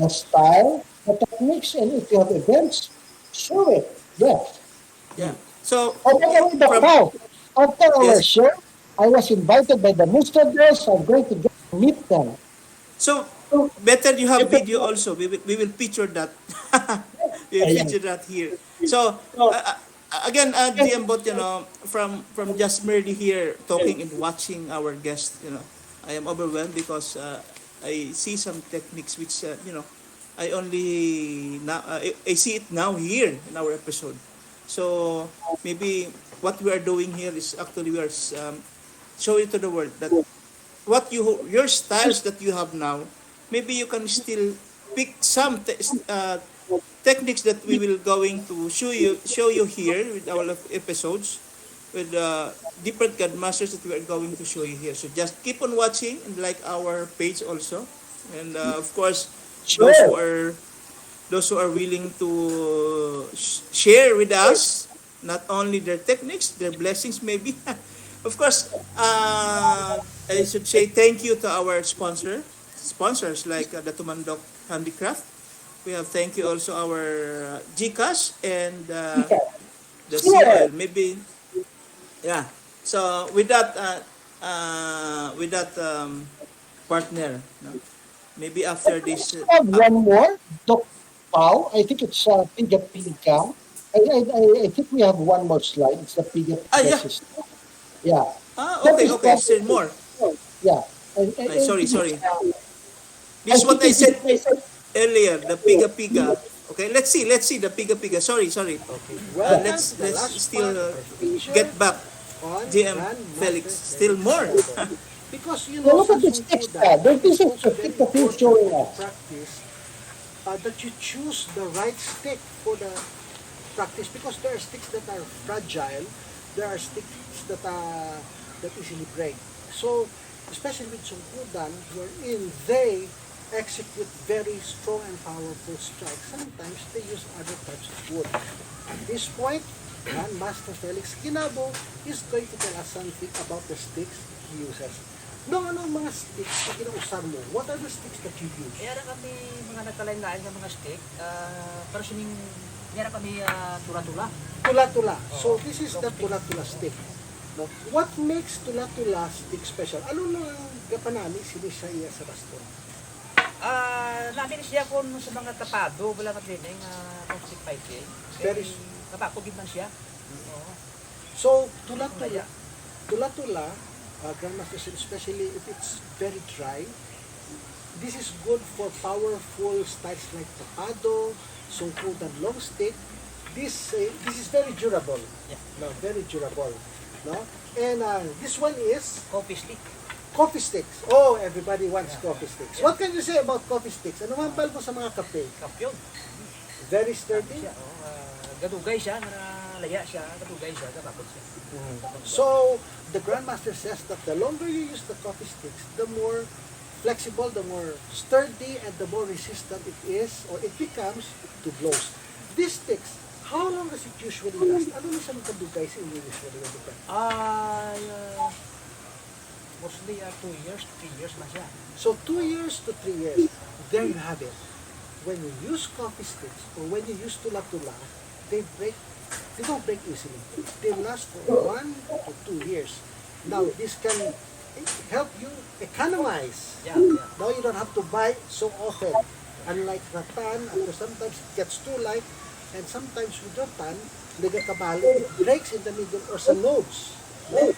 the style, the techniques, and if you have events, show it. Yes. Yeah. So Oh, by the way, Doc from Pao, after our yes. show, I was invited by the MUSTRADORS. I'm going to go meet them. So So, better you have if it- video also. We will feature that. We will Ayan. feature that here. So again, GM Bot, from just merely here talking and watching our guest, I am overwhelmed because I see some techniques which I only now I see it now here in our episode. So maybe what we are doing here is actually we are showing to the world that what your styles that you have now, maybe you can still pick some techniques that we will going to show you here with our episodes with different grandmasters that we are going to show you here. So just keep on watching and like our page also, and of course those who Sure. are those who are willing to share with us not only their techniques, their blessings maybe. Of course, I should say thank you to our sponsors like the Tumandok Handicraft. We have thank you also our Gcash and the Sure. Seaoil. Maybe, yeah. So with that partner, no? Maybe after this, I have one more, Doc Pao. I think it's Pigapiga. I think we have one more slide. It's the Pigapiga yeah. system. Yeah. That Okay, is okay. what, Say more. yeah. Ay, I sorry, think sorry. I This is what think I it said is, earlier, the piga-piga. Okay, let's see the piga-piga. Sorry. Okay, welcome to Let's the last still part of our feature get back. on GM Felix, Grandmaster still Felix more. Salvador. Because well, look sa at this text Sunkudan, pad. This it's is also the very stick that he's important showing to us. practice that you choose the right stick for the practice because there are sticks that are fragile, there are sticks that easily break. So, especially with Sunkudan, wherein they execute very strong and powerful strikes, sometimes they use other types of wood. At this point, Grandmaster Felix Guinabo is going to tell us something about the sticks he uses. No, anong mga sticks na ginausan mo? What are the sticks that you use? Meron kami mga nagkalain-lain ng mga stick. Pero sining, meron kami tula-tula. Tula-tula. So, this is the tula-tula stick. No? What makes tula-tula stick special? Ano nang gapanami sinisya iya sa baston? Namin siya kung sa mga tapado, wala ka training, kung stick fighting. Very- Kapakugid man siya. Oo. So, tula-tula, tula-tula, Grandmaster, especially if it's very dry, This is good for powerful styles like tapado, Sunkudan long stick. This is very durable. Yeah. No, very durable. No, and this one is Coffee stick. coffee sticks. Oh, everybody wants coffee sticks. What can you say about coffee sticks? Ano mambal mo sa mga kape? Kapyon. Very sturdy. Siya, gadugay siya, laya siya, gadugay siya, kapapod siya. So, the Grandmaster says that the longer you use the coffee sticks, the more flexible, the more sturdy, and the more resistant it is, or it becomes to blows. These sticks, how long does it usually last? Ano na siyang kadugay sa inyo usually? Mostly 2 years, 3 years na siya. So, 2 years to 3 years, there you have it. When you use coffee sticks, or when you use tula-tula, they don't break easily. They last for 1 to 2 years. Now, this can help you economize. Yeah, yeah. Now you don't have to buy so often. Unlike rattan, after sometimes it gets too light, and sometimes with rattan, nagkakabali, it breaks in the middle or sa nodes. No?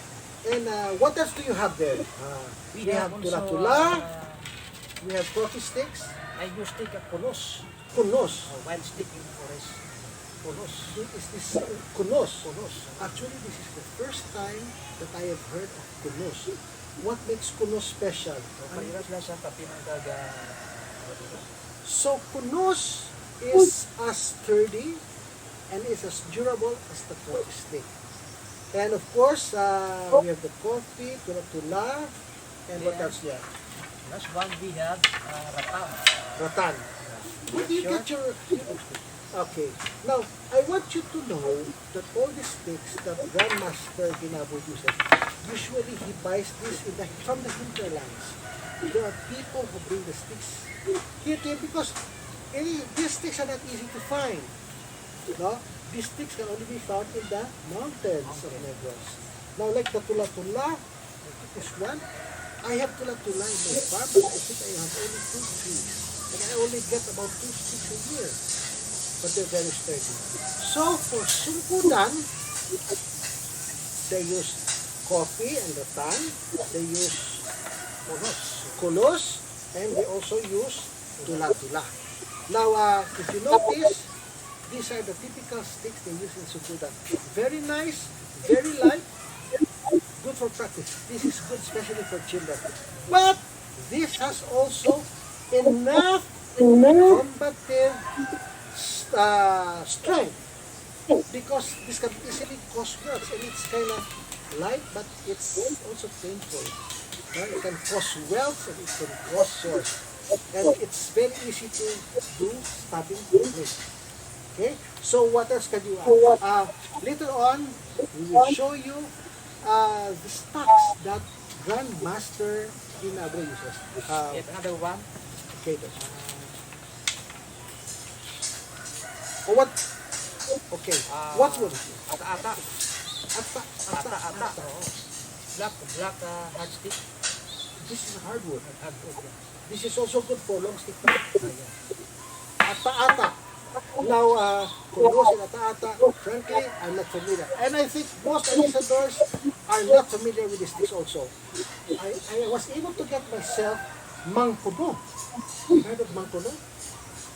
And what else do you have there? We have also, tula-tula, we have coffee sticks, I use stick kunos. kunos. Wild stick in forest. Kunos. Is this kunos? Kunos. Actually, this is the first time that I have heard of kunos. What makes kunos special? Paliras lang siya kape ng So kunos is as sturdy and is as durable as the coffee stick. And of course, we have the coffee, tula-tula, and what Yeah. else there? Last one we have ratang. Rattan. Where do you get your... Okay. Now, I want you to know that all these sticks that Grandmaster Guinabo uses, usually he buys this from the hinterlands. There are people who bring the sticks here to him because these sticks are not easy to find. No? These sticks can only be found in the mountains of Negros. Now, like the tula-tula, this one, I have tula-tula in my farm, but I think I have only 2 trees. And I only get about 2 sticks a year. But they're very sturdy. So, for Sunkudan, they use coffee and rattan. They use kulos, and they also use tula-tula. Now, if you notice, these are the typical sticks they use in Sunkudan. Very nice, very light, good for practice. This is good especially for children. But this has also enough combative strength because this can easily cause welts and it's kind of light but it's also painful. It can cause welts and it can cause sores. And it's very easy to do stabbing technique. Okay, so what else can you add? Later on, we will show you the stocks that Grandmaster Guinabo uses. Yet another one. Okay, what? Okay, what one? Ata-ata. Ata. Ata-ata. Black hard stick. This is hardwood. Hardwood. This is also good for long stick. Ata. Now, kunos and ata, frankly, I'm not familiar. And I think most Luchadors are not familiar with these sticks also. I was able to get myself mangkuno. You heard of mangkuno?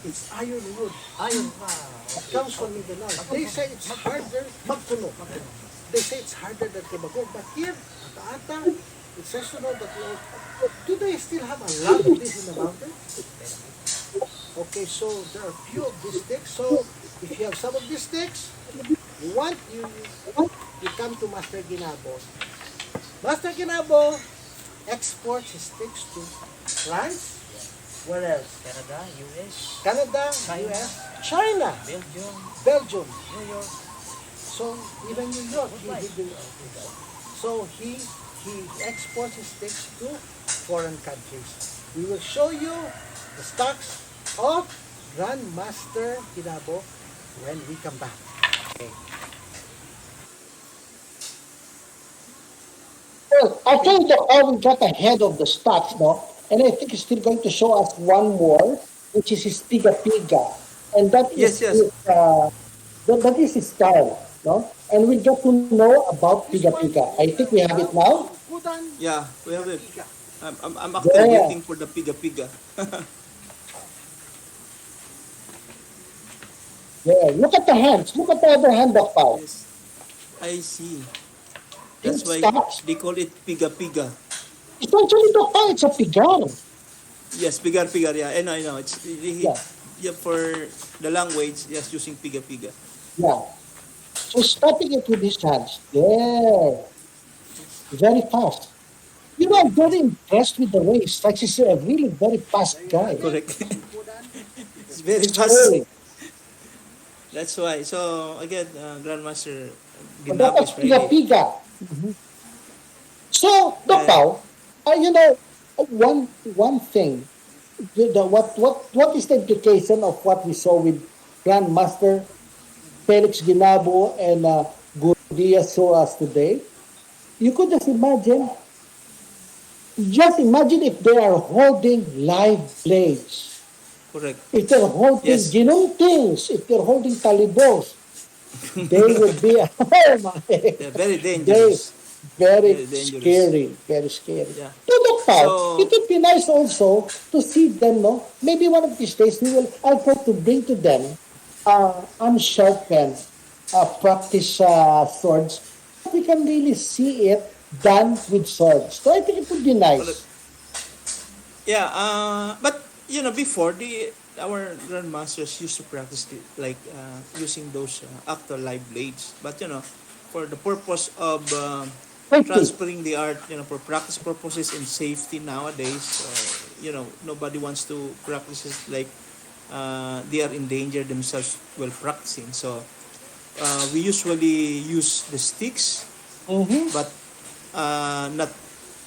It's iron wood. Ayun. It comes from Mindanao. They say it's harder, magkuno. They say it's harder than kibagog. But here, ata, it says to know that do they still have a lot of this in the mountain? Okay, so there are few of these sticks. So if you have some of these sticks, you come to Master Guinabo. Master Guinabo exports his sticks to France. Where else? Canada, US, Canada, China. US, China, Belgium, Belgium. New York. So even New York, he exports his sticks to foreign countries. We will show you the stocks of Grandmaster Guinabo when we come back. Okay. Well, I think that we got ahead of the stocks, no? And I think he's still going to show us one more, which is his Pigapiga. And that is Yes. that is his style, no? And we get to know about Pigapiga. I think we have it now. Yeah, we have it. I'm actually Yeah, waiting for the Pigapiga. yeah. Look at the hands. Look at the other hand, Doc Pao. Yes, I see. That's It why stops. they call it Pigapiga. It's actually Doc Pao. It's a pigar. Yes, pigar. Yeah, I know. It's Yeah, yeah, for the language, yes, using Pigapiga. yeah. So stopping it with his hands. There. Very fast. You know, Very I'm very fast. impressed with the way he strikes. He's a really very fast There you have guy. it, Correct. Sunkudan. It's very fast. Scary. That's why. So again, Grandmaster But that Guinabo was is Piga really Piga. So, Doc yeah, Pao, you know, one thing, what is the implication of what we saw with Grandmaster Felix Guinabo and Guro Diaz saw us today? You could just imagine if they are holding live blades, correct. if they're holding Yes, ginuntings, if they're holding talibos, they would be, oh my, they're very they dangerous. very Very dangerous. scary, very scary. Yeah. To look out, it So would be nice also to see them, no? Maybe one of these days I'll try to bring to them unsharpened practice swords. We can really see it done with swords. So I think it would be correct. nice. Yeah, but before the our grandmasters used to practice like using those actual live blades. But for the purpose of Safety. transferring the art, for practice purposes and safety nowadays, nobody wants to practice it like they are in danger themselves while practicing. So we usually use the sticks, Mm-hmm. but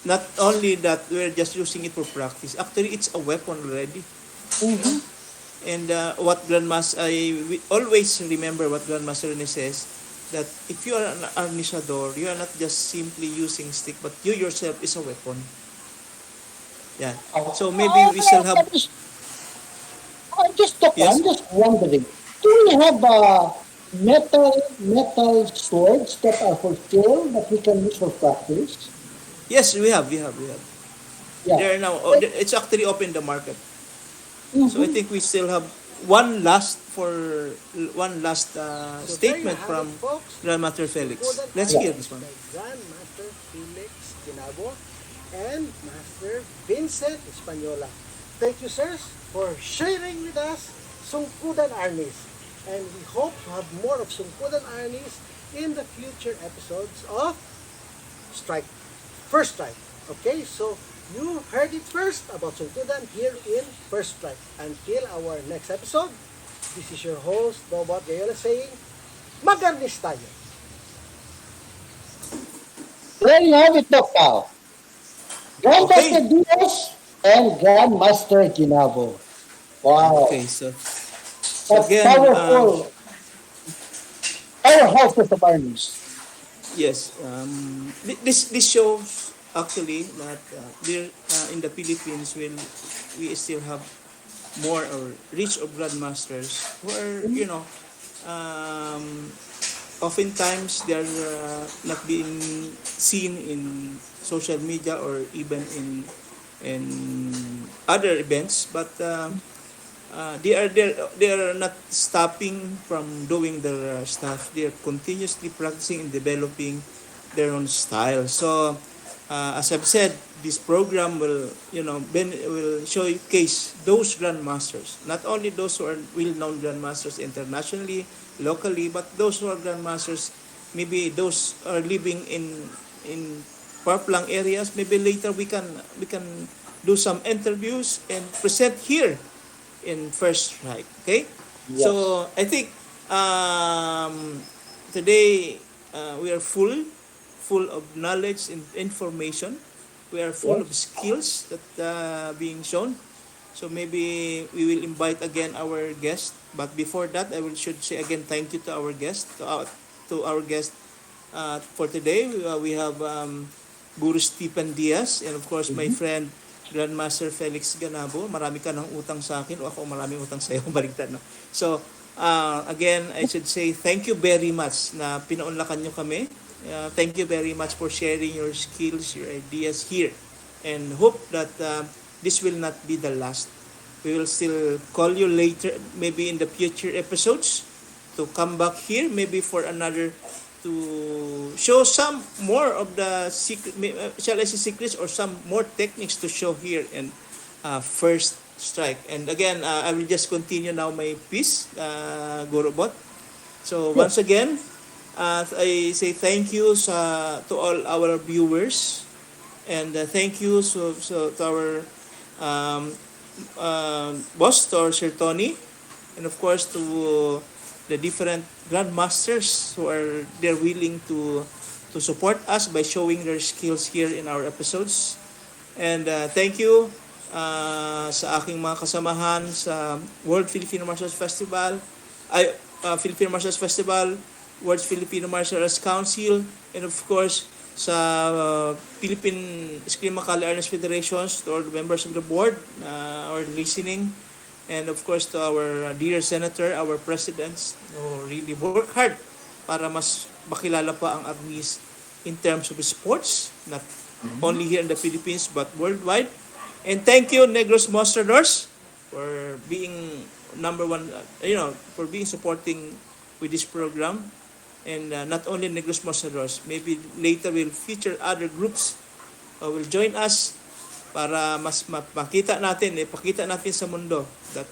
not only that we're just using it for practice. Actually, it's a weapon already. Mm-hmm. And what Grandmaster, we always remember what Grandmaster Rene says, that if you are an arnisador, you are not just simply using stick, but you yourself is a weapon. Yeah. So maybe we shall have, I'm yes, just wondering, do we have metal swords that are for sale that we can use for practice? yes, we have. Yeah. There are now, it's actually open the market. So I Mm-hmm. think we still have one last for one last So there you statement have it, from folks. Grandmaster Felix. Sunkudan Let's Yeah. hear Arnis this one. by Grandmaster Felix Guinabo and Master Vincent Espanyola. Thank you, sirs, for sharing with us Sunkudan Arnis. And we hope to have more of Sunkudan Arnis in the future episodes of Strike. First Strike. Okay, so you heard it first about Sunkudan here in First Strike. Until our next episode, this is your host, Bobot Gayoles saying, Magarnis tayo! There you have it, Doc Pao. Okay. Grandmaster Diaz and Grandmaster Guinabo. Wow. Okay. So That's again, powerful. Powerhouses of armies. yes. This shows actually that there in the Philippines we still have more or rich of grandmasters who are um, oftentimes they are not being seen in social media or even in other events, but they are not stopping from doing their stuff. They are continuously practicing and developing their own style. So as I've said, this program will will showcase those grandmasters, not only those who are well-known grandmasters internationally, locally, but those who are grandmasters, maybe those are living in far-flung areas. Maybe later we can do some interviews and present here in First Strike. Okay, Yes. so I think today we are full of knowledge and information. We are full of Yes. skills that being shown. So maybe we will invite again our guest. But before that, should say again thank you to our guest to our guest for today. We have Guru Stephen Diaz and of course my Mm-hmm. friend Grandmaster Felix Ganabo. Marami ka ng utang sa akin o ako maraming utang sa iyo. Baliktad, no? So, again, I should say thank you very much na pinaunlakan nyo kami. Thank you very much for sharing your skills, your ideas here. and hope that this will not be the last. We will still call you later, maybe in the future episodes, to come back here, maybe for another, to show some more of the secret, shall I say secrets, or some more techniques to show here in First Strike. And again, I will just continue now my piece, Guro Bot. So Yes. once again, I say thank you to all our viewers, and thank you to our um, boss, to our Sir Tony, and of course to the different grandmasters who are they're willing to support us by showing their skills here in our episodes. And thank you sa aking mga kasamahan sa World Filipino Martial Arts Festival, Filipino Martial Arts Festival, World Filipino Martial Arts Council, and of course sa Philippine Eskrima Martial Arts Federations, to all the members of the board or listening, and of course to our dear senator, our presidents, who really work hard para mas makilala pa ang arnis in terms of sports, not only here in the Philippines but worldwide. And thank you, Negros MUSTRADORS, for being number one, for being supporting with this program. And not only Negros MUSTRADORS, maybe later we'll feature other groups will join us para mas makita natin, ipakita natin sa mundo that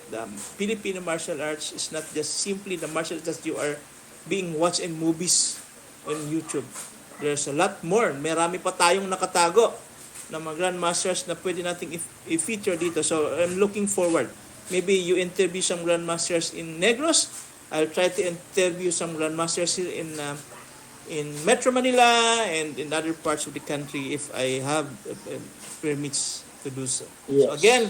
Filipino martial arts is not just simply the martial arts that you are being watched in movies on YouTube. There's a lot more. Marami pa tayong nakatago na mga grandmasters na pwede nating i-feature dito. So I'm looking forward. Maybe you interview some grandmasters in Negros. I'll try to interview some grandmasters here in Metro Manila and in other parts of the country if I have permits to do so. Yes. So again,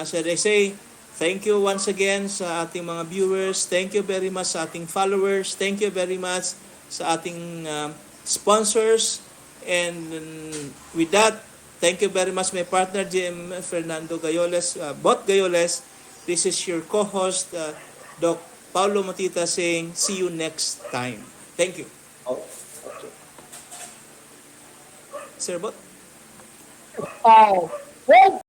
should I say, thank you once again sa ating mga viewers. Thank you very much sa ating followers. Thank you very much sa ating sponsors. And with that, thank you very much my partner, GM Fernando Gayoles, Bot Gayoles. This is your co-host, Doc Paulo Motita, saying, see you next time. Thank you. Oh, okay. Sir Bot? Well,